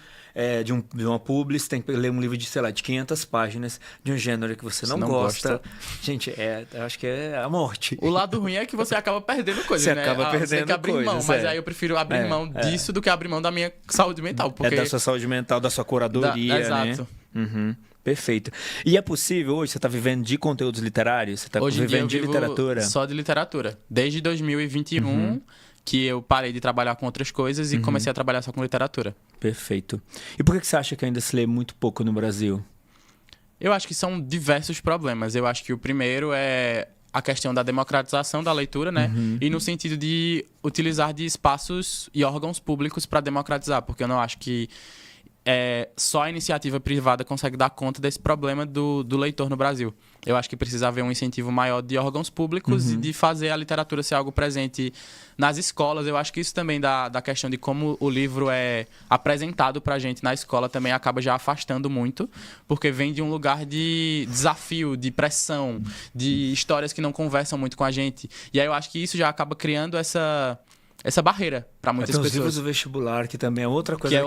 de uma publi, você tem que ler um livro de, sei lá, de 500 páginas de um gênero que você não gosta. Gente, eu acho que é a morte. O lado ruim é que você acaba perdendo coisas, Você né? acaba perdendo você tem que abrir mão, coisas, mas aí eu prefiro abrir mão disso do que abrir mão da minha saúde mental. Porque... É da sua saúde mental, da sua curadoria, Exato. né? Perfeito. E é possível hoje, você está vivendo de conteúdos literários? Você está Hoje em dia vivendo eu de vivo literatura? só de literatura. Desde 2021, que eu parei de trabalhar com outras coisas e comecei a trabalhar só com literatura. Perfeito. E por que você acha que ainda se lê muito pouco no Brasil? Eu acho que são diversos problemas. Eu acho que o primeiro é a questão da democratização da leitura, né? E no sentido de utilizar de espaços e órgãos públicos para democratizar, porque eu não acho que só a iniciativa privada consegue dar conta desse problema do leitor no Brasil. Eu acho que precisa haver um incentivo maior de órgãos públicos e de fazer a literatura ser algo presente nas escolas. Eu acho que isso também da questão de como o livro é apresentado pra gente na escola também acaba já afastando muito, porque vem de um lugar de desafio, de pressão, de histórias que não conversam muito com a gente. E aí eu acho que isso já acaba criando essa barreira para muitas Tem os pessoas. livros do vestibular, que também é outra coisa É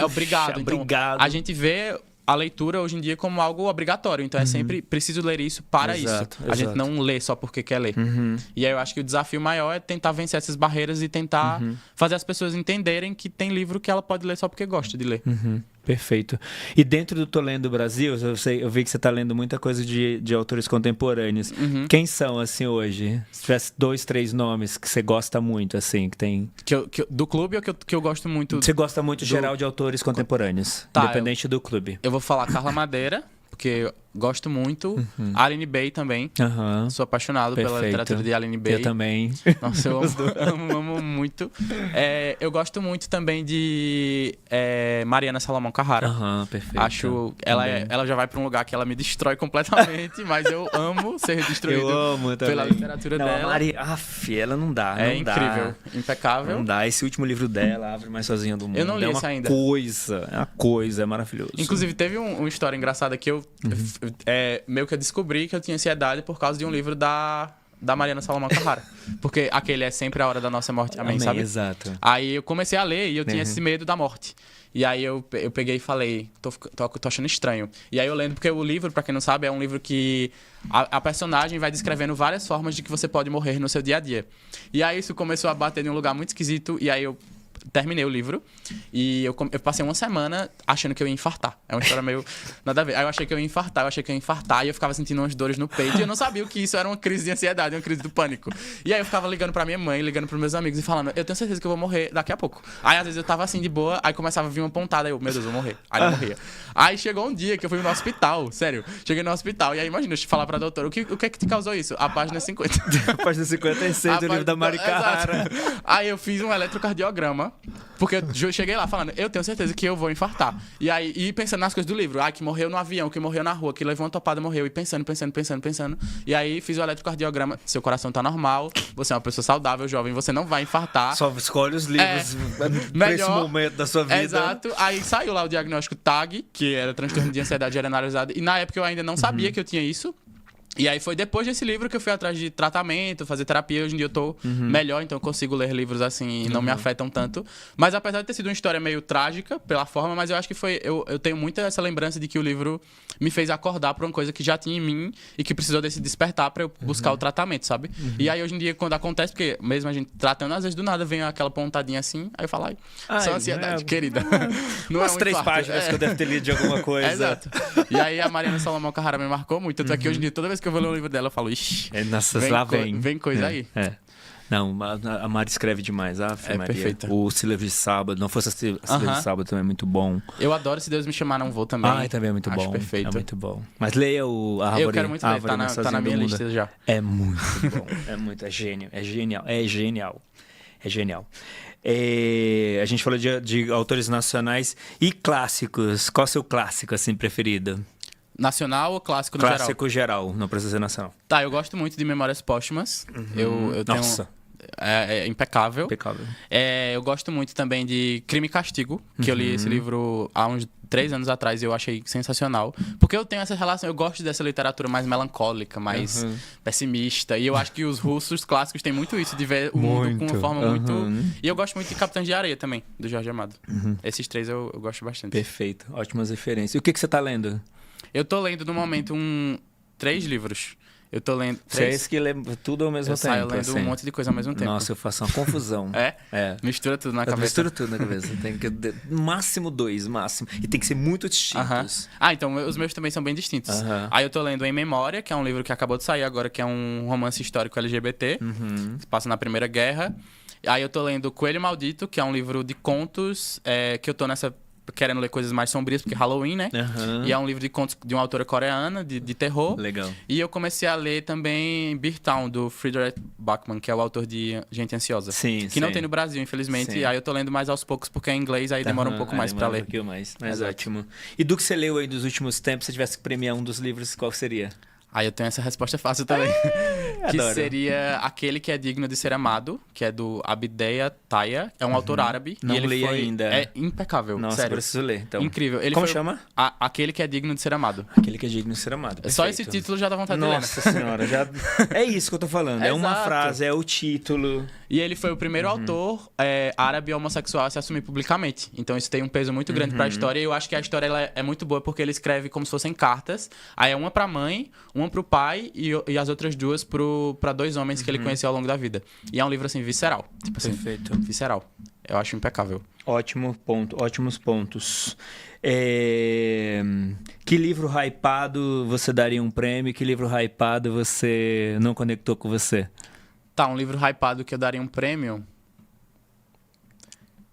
obrigado. Então, a gente vê a leitura hoje em dia como algo obrigatório. Então é sempre preciso ler isso para Exato, isso. A gente não lê só porque quer ler. E aí eu acho que o desafio maior é tentar vencer essas barreiras e tentar fazer as pessoas entenderem que tem livro que ela pode ler só porque gosta de ler. Perfeito. E dentro do Tô Lendo Brasil, eu vi que você está lendo muita coisa de autores contemporâneos. Quem são, assim, hoje? Se tivesse 2, 3 nomes que você gosta muito, assim, que tem... Do clube ou que eu gosto muito? Você gosta muito, geral, de autores contemporâneos, Tá, independente do clube. Eu vou falar Carla Madeira, porque Gosto muito. Aline Bay também. Aham. Sou apaixonado pela Perfeito. literatura de Aline Bay. Eu também. Nossa, eu amo muito. Eu gosto muito também de Mariana Salomão Carrara. Aham, perfeito. Acho... Também. Ela já vai pra um lugar que ela me destrói completamente, mas eu amo ser destruído Eu amo também. pela literatura Não, dela. A Mari, ela não dá. É não dá. incrível, impecável. Não dá. Esse último livro dela, Árvore Mais Sozinha do Mundo. Eu não li é esse uma ainda. coisa, é maravilhoso. Inclusive, teve uma história engraçada que eu meio que eu descobri que eu tinha ansiedade por causa de um livro da Mariana Salomão Carrara. Porque aquele é sempre a hora da nossa morte, amém, sabe? Exato. Aí eu comecei a ler e eu tinha esse medo da morte. E aí eu peguei e falei, tô achando estranho. E aí eu lendo, porque o livro, pra quem não sabe, é um livro que a personagem vai descrevendo várias formas de que você pode morrer no seu dia a dia. E aí isso começou a bater em um lugar muito esquisito, e aí eu terminei o livro e eu passei uma semana achando que eu ia infartar. É uma história meio nada a ver. Aí eu achei que eu ia infartar e eu ficava sentindo umas dores no peito e eu não sabia o que isso era, uma crise de ansiedade, uma crise do pânico. E aí eu ficava ligando pra minha mãe, ligando pros meus amigos e falando, eu tenho certeza que eu vou morrer daqui a pouco. Aí às vezes eu tava assim de boa, aí começava a vir uma pontada, aí eu, meu Deus, eu vou morrer. Aí eu morria. Aí chegou um dia que eu fui no hospital, sério. Cheguei no hospital e aí imagina, eu te falar pra doutora, o que é que te causou isso? A página 50. A página 56 do livro da Mari Carrara. Aí eu fiz um eletrocardiograma, porque eu cheguei lá falando, eu tenho certeza que eu vou infartar. E aí, pensando nas coisas do livro, que morreu no avião, que morreu na rua, que levou uma topada e morreu. E pensando. E aí fiz o eletrocardiograma, seu coração tá normal, você é uma pessoa saudável, jovem, você não vai infartar. Só escolhe os livros pra esse momento da sua vida. Exato. Aí saiu lá o diagnóstico TAG, que era transtorno de ansiedade generalizada. E na época eu ainda não sabia que eu tinha isso. E aí foi depois desse livro que eu fui atrás de tratamento, fazer terapia. Hoje em dia eu tô melhor, então eu consigo ler livros assim e não me afetam tanto. Mas apesar de ter sido uma história meio trágica pela forma, mas eu acho que foi... Eu tenho muito essa lembrança de que o livro me fez acordar pra uma coisa que já tinha em mim e que precisou desse despertar pra eu buscar o tratamento, sabe? E aí hoje em dia quando acontece, porque mesmo a gente tratando, às vezes do nada vem aquela pontadinha assim, aí eu falo, só ansiedade, querida. Não umas é um 3 infarto. páginas que eu devo ter lido de alguma coisa. Exato. E aí a Mariana Salomão Carrara me marcou muito, tanto é que hoje em dia toda vez que eu vou ler um livro dela, eu falo, ixi, lá vem coisa aí. Não, a Mari escreve demais. Maria. Perfeita. O Se Livre de Sábado, não fosse Se Livre de Sábado também é muito bom. Eu adoro Se Deus Me Chamar Não Vou também. Também é muito Acho bom. perfeito. É muito bom. Mas leia o Árvore. Eu quero muito ler, tá na minha lista já. É muito bom. É gênio. É genial. A gente falou de autores nacionais e clássicos. Qual é o seu clássico, assim, preferido? Nacional ou clássico no geral? Clássico geral, não precisa ser nacional. Tá, eu gosto muito de Memórias Póstumas. Eu tenho... Nossa. É impecável. Impecável. Eu gosto muito também de Crime e Castigo, que eu li esse livro há uns 3 anos atrás e eu achei sensacional. Porque eu tenho essa relação, eu gosto dessa literatura mais melancólica, mais pessimista. E eu acho que os russos clássicos têm muito isso, de ver o mundo com uma forma muito... E eu gosto muito de Capitães de Areia também, do Jorge Amado. Esses 3 eu gosto bastante. Perfeito, ótimas referências. E o que você tá lendo? Eu tô lendo, no momento, 3 livros. Eu tô lendo... Você é esse que lê tudo ao mesmo tempo? Eu saio lendo um monte de coisa ao mesmo tempo. Nossa, eu faço uma confusão. Mistura tudo na cabeça. Mistura tudo na cabeça. Tem que... Máximo 2, máximo. E tem que ser muito distintos. Então os meus também são bem distintos. Aí eu tô lendo Em Memória, que é um livro que acabou de sair agora, que é um romance histórico LGBT. Que passa na Primeira Guerra. Aí eu tô lendo Coelho Maldito, que é um livro de contos, que eu tô querendo ler coisas mais sombrias, porque é Halloween, né? E é um livro de contos de uma autora coreana, de terror. Legal. E eu comecei a ler também Beer Town, do Friedrich Bachmann, que é o autor de Gente Ansiosa. Que não tem no Brasil, infelizmente. E aí eu tô lendo mais aos poucos, porque é em inglês, aí demora um pouco mais pra ler. Mas ótimo. E do que você leu aí dos últimos tempos, se tivesse que premiar um dos livros, qual seria? Aí eu tenho essa resposta fácil também. Que seria Aquele que é Digno de Ser Amado, que é do Abideia Taya. É um autor árabe. Não e ele li ainda. É impecável. Nossa, sério. preciso ler. Então. Incrível. Como chama? Aquele que é Digno de Ser Amado. Aquele que é digno de ser amado. Perfeito. Só esse título já dá vontade de ler. Nossa senhora, já... É isso que eu tô falando. É uma frase, é o título. E ele foi o primeiro autor árabe homossexual a se assumir publicamente. Então isso tem um peso muito grande pra história. E eu acho que a história ela é muito boa porque ele escreve como se fossem cartas. Aí é uma pra mãe, uma pro pai e as outras 2 pra 2 homens que ele conheceu ao longo da vida. E é um livro, assim, visceral. Tipo assim, perfeito. Visceral. Eu acho impecável. Ótimo ponto, ótimos pontos. Que livro hypado você daria um prêmio? Que livro hypado você não conectou com você? Tá, um livro hypado que eu daria um prêmio...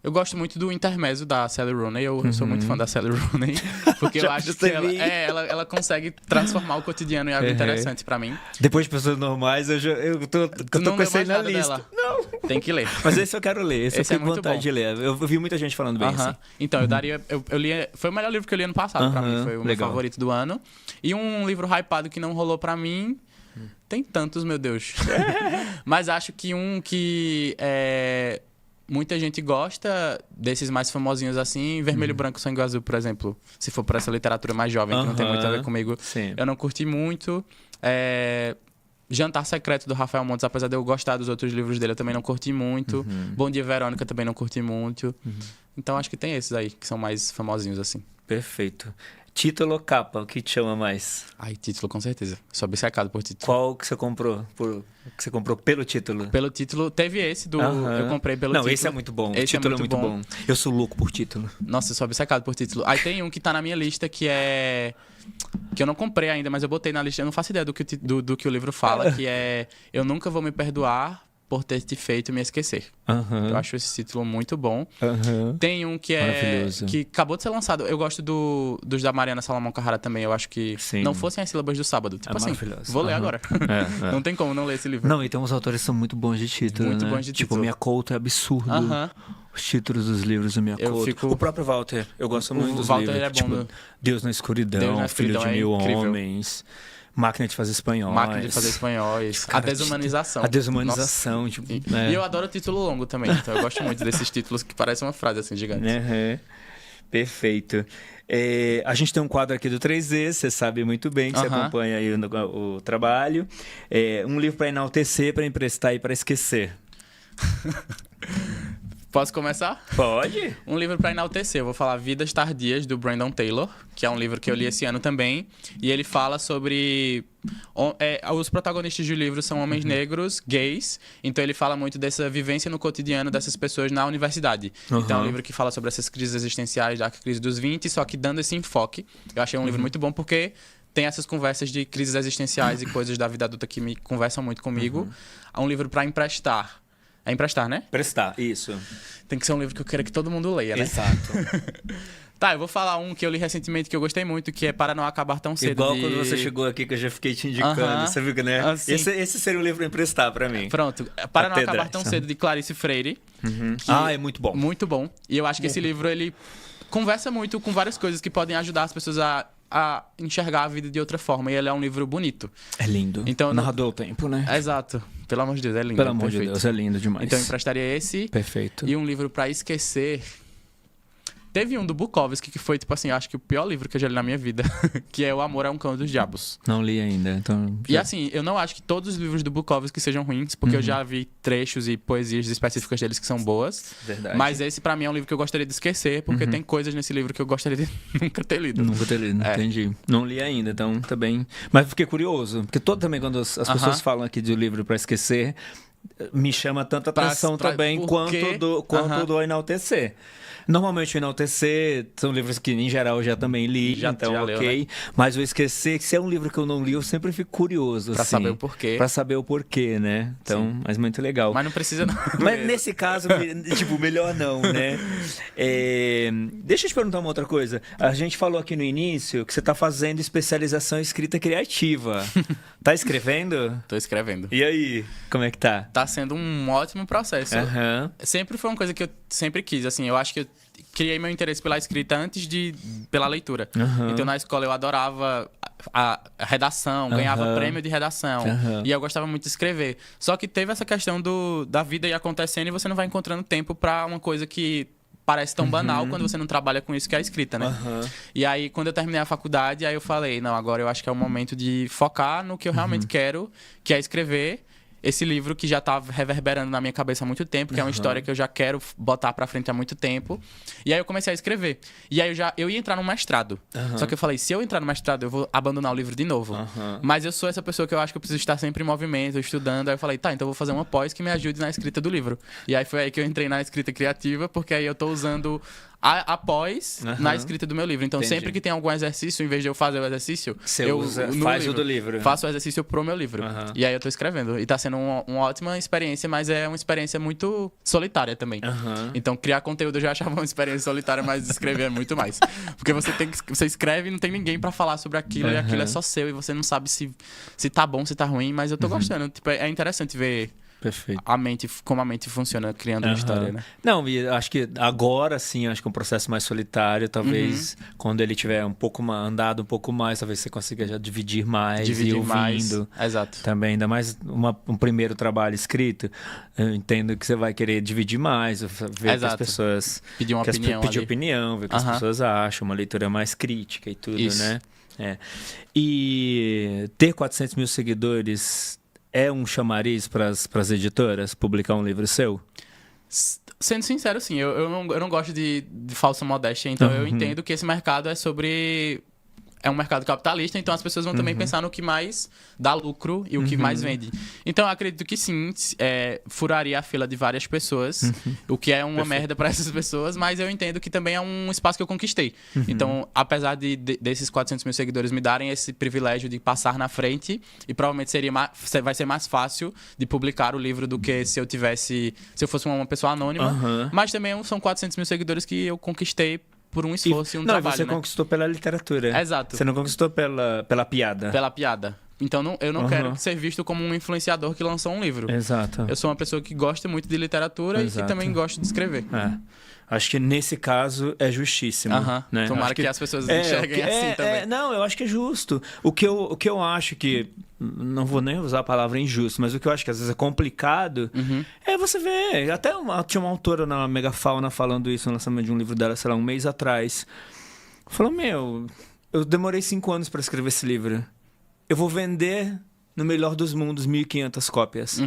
Eu gosto muito do Intermezzo da Sally Rooney. Eu sou muito fã da Sally Rooney. Porque eu Já acho que percebi. ela consegue transformar o cotidiano em algo interessante pra mim. Depois de Pessoas Normais, eu tô não com leu esse aí mais na nada lista. dela. Não. Tem que ler. Mas esse eu quero ler, esse eu Esse é fiquei com muito vontade bom. de ler. Eu vi muita gente falando bem Aham. assim. Então, eu daria. Eu li. Foi o melhor livro que eu li ano passado pra mim. Foi o meu Legal. favorito do ano. E um livro hypado que não rolou pra mim. Tem tantos, meu Deus. Mas acho que um que muita gente gosta desses mais famosinhos assim, Vermelho, Branco, Sangue Azul, por exemplo. Se for pra essa literatura mais jovem, que não tem muito a ver comigo. Sim. Eu não curti muito. Jantar Secreto, do Rafael Montes, apesar de eu gostar dos outros livros dele, eu também não curti muito. Bom Dia, Verônica, também não curti muito. Então acho que tem esses aí, que são mais famosinhos assim. Perfeito. Título ou capa, o que te chama mais? Ai, título, com certeza. Sou obcecado por título. Qual que você comprou? Que você comprou pelo título? Pelo título, teve esse do... Eu comprei pelo título. Não, esse é muito bom. Esse O título é muito bom. Eu sou louco por título. Nossa, eu sou obcecado por título. Aí tem um que tá na minha lista que é... Que eu não comprei ainda, mas eu botei na lista. Eu não faço ideia do que o livro fala, que é... Eu nunca vou me perdoar por ter te feito me esquecer. Eu acho esse título muito bom. Tem um que Maravilhoso. que acabou de ser lançado. Eu gosto dos da Mariana Salomão Carrara também. Eu acho que Sim. não fossem as sílabas do sábado. Tipo assim, maravilhoso. vou ler agora. Não tem como não ler esse livro. Não, e tem uns autores que são muito bons de título, Muito né? bons de Tipo, título. Minha Couto é absurdo. Os títulos dos livros do Minha Eu Couto. fico- O próprio Walter. Eu gosto muito dos Walter, livros. ele é bom tipo, no- Deus na Escuridão, Deus na Filho Escuridão de é Mil incrível. Homens, Máquina de Fazer Espanhóis. Máquina de fazer espanhóis. A Cara, desumanização. A desumanização, tipo... E eu adoro título longo também. Então eu gosto muito desses títulos que parecem uma frase assim gigante. Perfeito. A gente tem um quadro aqui do 3E, você sabe muito bem que você acompanha aí o trabalho. Um livro para enaltecer, para emprestar e para esquecer. Posso começar? Pode? Um livro pra enaltecer. Eu vou falar Vidas Tardias, do Brandon Taylor, que é um livro que eu li esse ano também. E ele fala sobre... os protagonistas do livro são homens negros, gays. Então ele fala muito dessa vivência no cotidiano dessas pessoas na universidade. Então é um livro que fala sobre essas crises existenciais, da crise dos 20, só que dando esse enfoque. Eu achei um livro muito bom porque... Tem essas conversas de crises existenciais e coisas da vida adulta que me conversam muito comigo. É um livro pra emprestar. É emprestar, né? Prestar, isso. Tem que ser um livro que eu quero que todo mundo leia, né? Exato. Tá, eu vou falar um que eu li recentemente que eu gostei muito, que é Para Não Acabar Tão Cedo. Igual quando você chegou aqui que eu já fiquei te indicando, você viu que, né? Assim. Esse seria o livro pra emprestar pra mim. Pronto. Para Não Catedrais. Acabar Tão Cedo, de Clarice Freire. Que É muito bom. Muito bom. E eu acho que esse livro, ele conversa muito com várias coisas que podem ajudar as pessoas a enxergar a vida de outra forma. E ele é um livro bonito. É lindo. Então, Narrador ao tempo, né? Exato. Pelo amor de Deus, é lindo. Pelo amor perfeito. de Deus, é lindo demais. Então eu emprestaria esse. Perfeito. E um livro pra esquecer. Teve um do Bukowski que foi, tipo assim, eu acho que o pior livro que eu já li na minha vida, que é O Amor é um Cão dos Diabos. Não li ainda, então... E assim, eu não acho que todos os livros do Bukowski sejam ruins, porque eu já vi trechos e poesias específicas deles que são boas. Verdade. Mas esse, pra mim, é um livro que eu gostaria de esquecer, porque tem coisas nesse livro que eu gostaria de nunca ter lido. Nunca ter lido, entendi. Não li ainda, então também... Mas fiquei curioso, porque também quando as pessoas falam aqui de livro pra esquecer, me chama tanta atenção também quanto do enaltecer. Normalmente o enaltecer são livros que, em geral, eu já também li, então já ok. leu, né? Mas o esquecer, que se é um livro que eu não li, eu sempre fico curioso. Pra assim, saber o porquê. Pra saber o porquê, né? Então, mas muito legal. Mas não precisa não. Mas nesse caso, tipo, melhor não, né? Deixa eu te perguntar uma outra coisa. A gente falou aqui no início que você tá fazendo especialização em escrita criativa. Tá escrevendo? Tô escrevendo. E aí, como é que tá? Tá sendo um ótimo processo. Sempre foi uma coisa que eu sempre quis, assim, eu acho que eu criei meu interesse pela escrita antes pela leitura. Então na escola eu adorava a redação, ganhava prêmio de redação. E eu gostava muito de escrever. Só que teve essa questão da vida ir acontecendo e você não vai encontrando tempo pra uma coisa que parece tão banal quando você não trabalha com isso, que é a escrita, né? E aí, quando eu terminei a faculdade, aí eu falei, não, agora eu acho que é o momento de focar no que eu realmente quero, que é escrever esse livro que já tá reverberando na minha cabeça há muito tempo, que é uma história que eu já quero botar pra frente há muito tempo. E aí eu comecei a escrever. E aí eu ia entrar no mestrado. Só que eu falei, se eu entrar no mestrado, eu vou abandonar o livro de novo. Mas eu sou essa pessoa que eu acho que eu preciso estar sempre em movimento, estudando. Aí eu falei, tá, então eu vou fazer uma pós que me ajude na escrita do livro. E aí foi aí que eu entrei na escrita criativa, porque aí eu tô usando após na escrita do meu livro. Então, sempre que tem algum exercício, em vez de eu fazer o exercício, faz o do livro. Faço o exercício pro meu livro. E aí eu tô escrevendo. E tá sendo uma ótima experiência, mas é uma experiência muito solitária também. Então, criar conteúdo eu já achava uma experiência solitária, mas escrever é muito mais. Porque você escreve e não tem ninguém pra falar sobre aquilo, e aquilo é só seu, e você não sabe se tá bom, se tá ruim, mas eu tô gostando. Tipo, é interessante ver... Perfeito. Como a mente funciona criando uma história, né? Não, e acho que agora sim, acho que um processo mais solitário, talvez quando ele tiver andado um pouco mais, talvez você consiga já dividir mais e ouvindo. Mais. Exato. Também, ainda mais um primeiro trabalho escrito, eu entendo que você vai querer dividir mais, ver que as pessoas... Pedir uma opinião pedir opinião, ver o que as pessoas acham, uma leitura mais crítica e tudo, né? E ter 400 mil seguidores... É um chamariz para as editoras publicar um livro seu? Sendo sincero, sim. Eu não gosto de falsa modéstia. Então, eu entendo que esse mercado é um mercado capitalista, então as pessoas vão também pensar no que mais dá lucro e o que mais vende. Então, eu acredito que sim, furaria a fila de várias pessoas, o que é uma merda para essas pessoas, mas eu entendo que também é um espaço que eu conquistei. Então, apesar desses 400 mil seguidores me darem esse privilégio de passar na frente, e provavelmente vai ser mais fácil de publicar o livro do que se eu fosse uma pessoa anônima, mas também são 400 mil seguidores que eu conquistei por um esforço e um trabalho, você conquistou pela literatura. Exato. Você não conquistou pela piada. Pela piada. Então, eu não quero ser visto como um influenciador que lançou um livro. Exato. Eu sou uma pessoa que gosta muito de literatura e que também gosto de escrever. Acho que nesse caso é justíssimo. Né? Tomara que as pessoas enxerguem assim também. Não, eu acho que é justo. O que eu acho que... Não vou nem usar a palavra injusto, mas o que eu acho que às vezes é complicado é você ver. Até tinha uma autora na Megafauna falando isso no lançamento de um livro dela, sei lá, um mês atrás. Falou, eu demorei 5 anos para escrever esse livro. Eu vou vender, no melhor dos mundos, 1.500 cópias.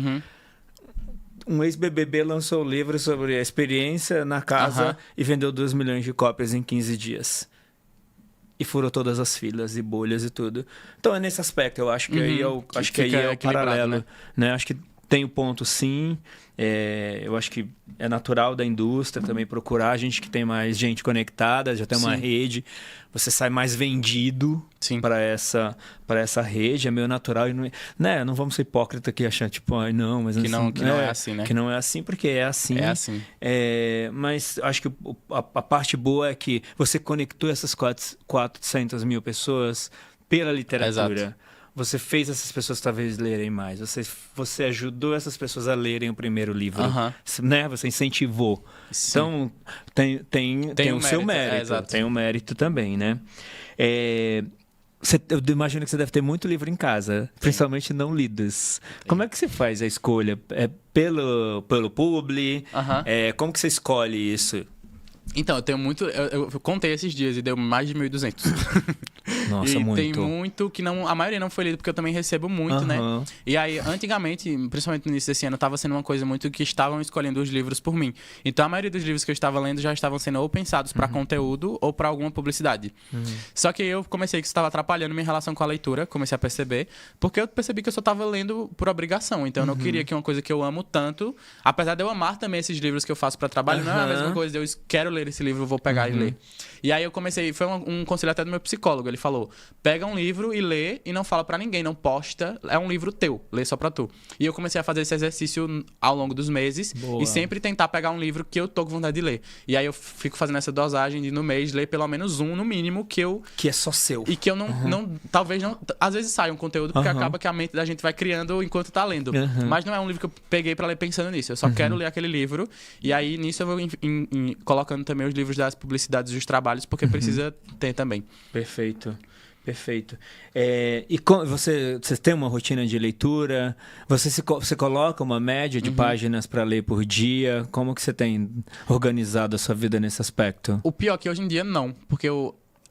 Um ex-BBB lançou um livro sobre a experiência na casa e vendeu 2 milhões de cópias em 15 dias. E furou todas as filas e bolhas e tudo. Então é nesse aspecto, eu acho que aí é o paralelo. Né? Acho que tem o ponto, sim. Eu acho que é natural da indústria também procurar gente que tem mais gente conectada, já tem uma rede. Você sai mais vendido para essa rede, é meio natural. E não vamos ser hipócritas aqui achar, tipo, não, mas que não é assim, né? Que não é assim, porque é assim. É assim. Mas acho que a parte boa é que você conectou essas 400 mil pessoas pela literatura. Exato. Você fez essas pessoas talvez lerem mais. Você ajudou essas pessoas a lerem o primeiro livro. Né? Você incentivou. Sim. Então, tem o seu mérito. Tem o mérito também, né? Eu imagino que você deve ter muito livro em casa, principalmente não lidos. Como é que você faz a escolha? Pelo publi? Como que você escolhe isso? Então, eu tenho muito... Eu contei esses dias e deu mais de 1.200. Nossa, muito. Tem muito que não... A maioria não foi lido, porque eu também recebo muito, né? E aí, antigamente, principalmente no início desse ano, estava sendo uma coisa muito que estavam escolhendo os livros por mim. Então, a maioria dos livros que eu estava lendo já estavam sendo ou pensados para conteúdo ou para alguma publicidade. Só que eu comecei que isso estava atrapalhando minha relação com a leitura, comecei a perceber, porque eu percebi que eu só estava lendo por obrigação. Então, eu não queria que uma coisa que eu amo tanto, apesar de eu amar também esses livros que eu faço para trabalho, não é a mesma coisa de eu quero ler esse livro, vou pegar e ler. E aí eu comecei, foi um conselho até do meu psicólogo, ele falou, pega um livro e lê e não fala pra ninguém, não posta, é um livro teu, lê só pra tu. E eu comecei a fazer esse exercício ao longo dos meses e sempre tentar pegar um livro que eu tô com vontade de ler. E aí eu fico fazendo essa dosagem de no mês ler pelo menos um, no mínimo, que é só seu. E que eu talvez não, às vezes sai um conteúdo porque acaba que a mente da gente vai criando enquanto tá lendo. Mas não é um livro que eu peguei pra ler pensando nisso, eu só quero ler aquele livro e aí nisso eu vou colocando também os livros das publicidades dos trabalhos, porque precisa ter também. Perfeito. E você tem uma rotina de leitura? Você coloca uma média de páginas para ler por dia? Como que você tem organizado a sua vida nesse aspecto? O pior é que hoje em dia não, porque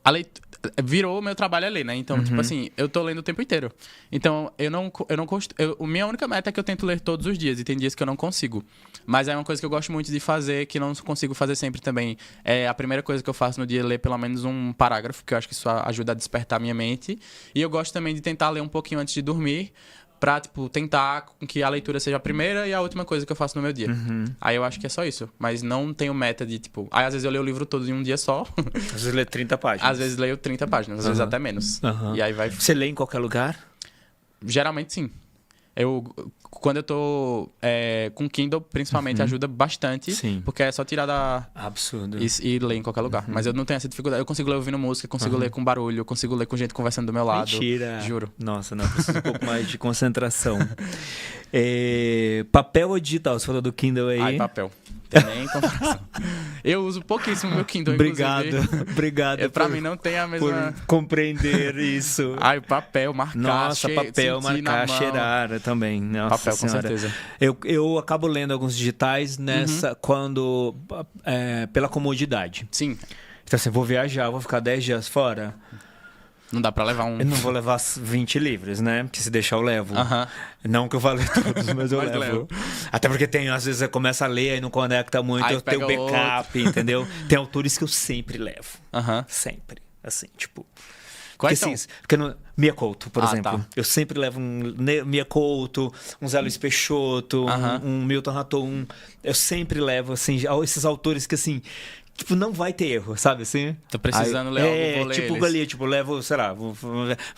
a leitura virou o meu trabalho a ler, né? Então, tipo assim, eu tô lendo o tempo inteiro. Então, minha única meta é que eu tento ler todos os dias, e tem dias que eu não consigo. Mas é uma coisa que eu gosto muito de fazer, que não consigo fazer sempre também. A primeira coisa que eu faço no dia é ler pelo menos um parágrafo, que eu acho que isso ajuda a despertar minha mente. E eu gosto também de tentar ler um pouquinho antes de dormir, pra, tipo, tentar com que a leitura seja a primeira e a última coisa que eu faço no meu dia. Aí eu acho que é só isso. Mas não tenho meta de, tipo... Aí às vezes eu leio o livro todo em um dia só. Às vezes lê 30 páginas. Às vezes leio 30 páginas, às vezes até menos. E aí vai... Você lê em qualquer lugar? Geralmente sim. Quando eu tô com Kindle, principalmente, ajuda bastante. Sim. Porque é só tirar da... Absurdo. E ler em qualquer lugar. Mas eu não tenho essa dificuldade. Eu consigo ler ouvindo música, consigo ler com barulho, eu consigo ler com gente conversando do meu lado. Mentira. Juro. Nossa, não, preciso um pouco mais de concentração. Papel ou digital? Você falou do Kindle aí. Ai, papel. Nem comparação. Eu uso pouquíssimo meu Kindle, Obrigado. Pra mim não tem a mesma... Por compreender isso. Ai, papel, marcar, Nossa, papel, sentir na marcar, mão. cheirar também. Nossa Papel, com senhora. certeza. Eu acabo lendo alguns digitais quando... pela comodidade. Sim. Então assim, vou viajar, vou ficar 10 dias fora. Não dá pra levar um... Eu não vou levar 20 livros, né? Porque se deixar eu levo. Não que eu vá ler todos, mas eu Mas levo. levo. Até porque às vezes você começa a ler e não conecta muito, Aí eu tenho pega backup, entendeu? Tem autores que eu sempre levo. Sempre. Assim, tipo... Quais porque, são? Porque Mia Couto, por exemplo. Tá. Eu sempre levo um Mia Couto, um Zé Luiz Peixoto, um Milton Raton. Eu sempre levo, assim, esses autores que, assim... Tipo, não vai ter erro, sabe assim? Tô precisando ler algo, vou ler tipo, eles. ali, tipo, levo, sei lá, vou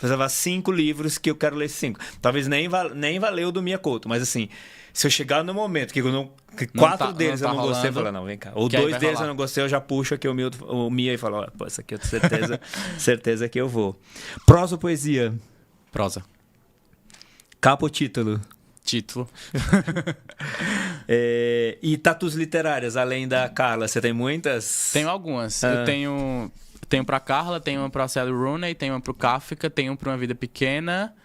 levar 5 livros que eu quero ler 5. Talvez nem valeu o do Mia Couto, mas assim, se eu chegar no momento que 4 deles eu não gostei, eu falo, não, vem cá. Ou 2 deles eu não gostei, eu já puxo aqui o Mia e falo, ó, pô, essa aqui eu tenho certeza que eu vou. Prosa ou poesia? Prosa. Capa ou título? Título. E tatus literárias, além da Carla, você tem muitas? Tenho algumas. Eu tenho pra Carla, tenho uma pra Sally Rooney, tenho uma pro Kafka, tenho uma pra Uma Vida Pequena,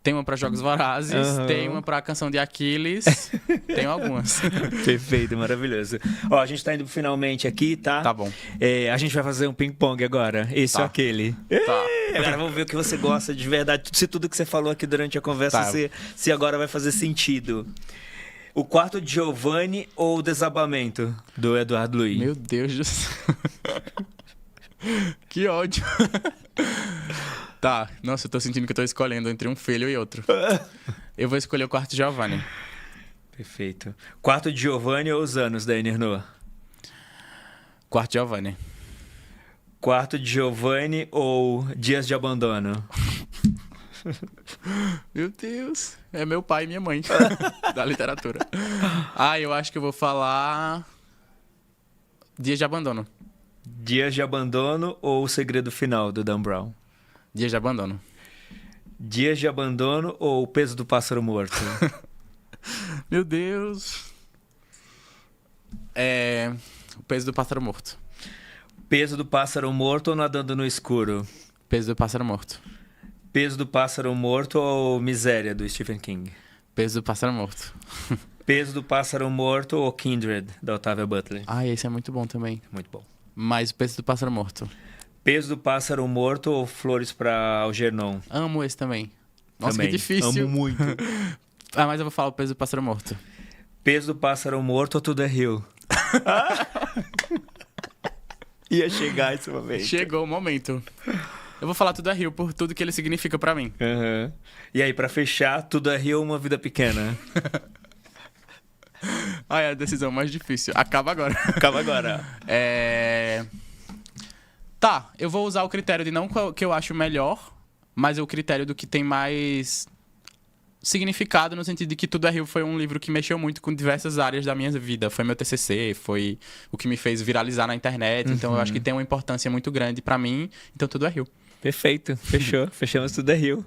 tenho uma pra Jogos Vorazes, tenho uma pra Canção de Aquiles, tenho algumas. Perfeito, maravilhoso. Ó, a gente tá indo finalmente aqui, tá? Tá bom. A gente vai fazer um ping-pong agora, esse ou aquele. Tá. Agora vamos ver o que você gosta de verdade, se tudo que você falou aqui durante a conversa, se agora vai fazer sentido. O Quarto de Giovanni ou o Desabamento, do Eduardo Luiz? Meu Deus do céu. Que ódio. Tá, nossa, eu tô sentindo que eu tô escolhendo entre um filho e outro. Eu vou escolher o Quarto de Giovanni. Perfeito. Quarto de Giovanni ou Os Anos, da Enernoa? Quarto de Giovanni. Quarto de Giovanni ou Dias de Abandono? Meu Deus. É meu pai e minha mãe. Da literatura. Eu acho que eu vou falar... Dias de Abandono. Dias de Abandono ou O Segredo Final, do Dan Brown? Dias de Abandono. Dias de Abandono ou O Peso do Pássaro Morto? Meu Deus. O Peso do Pássaro Morto. Peso do Pássaro Morto ou Nadando no Escuro? Peso do Pássaro Morto. Peso do Pássaro Morto ou Miséria, do Stephen King? Peso do Pássaro Morto. Peso do Pássaro Morto ou Kindred, da Octavia Butler? Esse é muito bom também. Muito bom. Mas o Peso do Pássaro Morto. Peso do Pássaro Morto ou Flores para Algernon? Amo esse também. Nossa, também. Que difícil. Amo muito. Mas eu vou falar o Peso do Pássaro Morto. Peso do Pássaro Morto ou Tudo é Rio? Ia chegar esse momento. Chegou o momento. Eu vou falar Tudo é Rio por tudo que ele significa pra mim. E aí, pra fechar, Tudo é Rio ou Uma Vida Pequena? É a decisão mais difícil. Acaba agora. Acaba agora. Tá, eu vou usar o critério de não que eu acho melhor, mas o critério do que tem mais significado, no sentido de que Tudo é Rio foi um livro que mexeu muito com diversas áreas da minha vida. Foi meu TCC, foi o que me fez viralizar na internet. Então eu acho que tem uma importância muito grande pra mim. Então Tudo é Rio. Perfeito, fechou. Fechamos Tudo é Rio.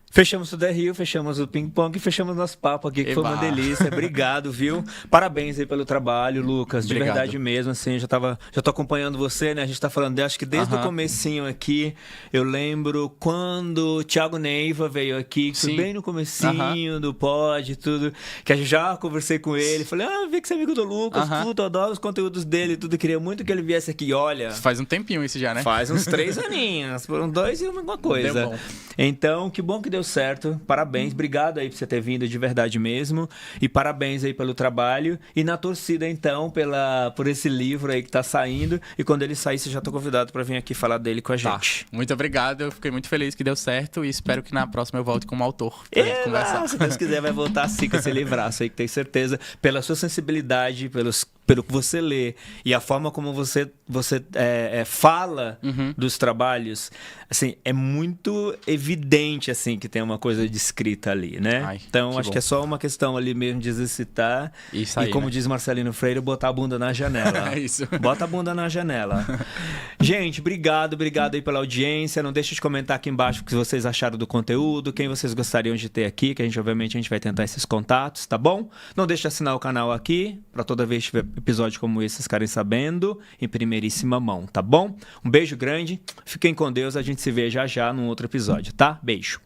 Fechamos Tudo é Rio, fechamos o ping-pong e fechamos nosso papo aqui, que foi uma delícia. Obrigado, viu? Parabéns aí pelo trabalho, Lucas. De verdade mesmo, assim, já tô acompanhando você, né? A gente tá falando, acho que desde o comecinho aqui, eu lembro quando o Thiago Neiva veio aqui, que foi bem no comecinho do pod e tudo, que a gente já conversei com ele, falei, vi que você é amigo do Lucas, tudo, adoro os conteúdos dele, tudo, queria muito que ele viesse aqui, olha... Faz um tempinho isso já, né? Faz uns 3 aninhos, foram 2 e alguma coisa. Deu bom. Então, que bom que deu certo. Parabéns, obrigado aí por você ter vindo de verdade mesmo. E parabéns aí pelo trabalho. E na torcida, então, por esse livro aí que tá saindo. E quando ele sair, você já tá convidado para vir aqui falar dele com a gente. Muito obrigado, eu fiquei muito feliz que deu certo e espero que na próxima eu volte como autor pra gente conversar. Se Deus quiser, vai voltar assim com esse livraço aí, que tenho certeza, pela sua sensibilidade, pelo que você lê e a forma como você fala dos trabalhos, assim, é muito evidente, assim, que tem uma coisa de escrita ali, né? Ai, então, acho bom. que é só uma questão ali mesmo de exercitar Isso aí, e, como né? diz Marcelino Freire, botar a bunda na janela. É isso. Bota a bunda na janela. Gente, obrigado aí pela audiência. Não deixe de comentar aqui embaixo o que vocês acharam do conteúdo, quem vocês gostariam de ter aqui, que obviamente a gente vai tentar esses contatos, tá bom? Não deixe de assinar o canal aqui, para toda vez que tiver episódio como esse, vocês ficarem sabendo em primeiríssima mão, tá bom? Um beijo grande, fiquem com Deus, a gente se vê já já num outro episódio, tá? Beijo.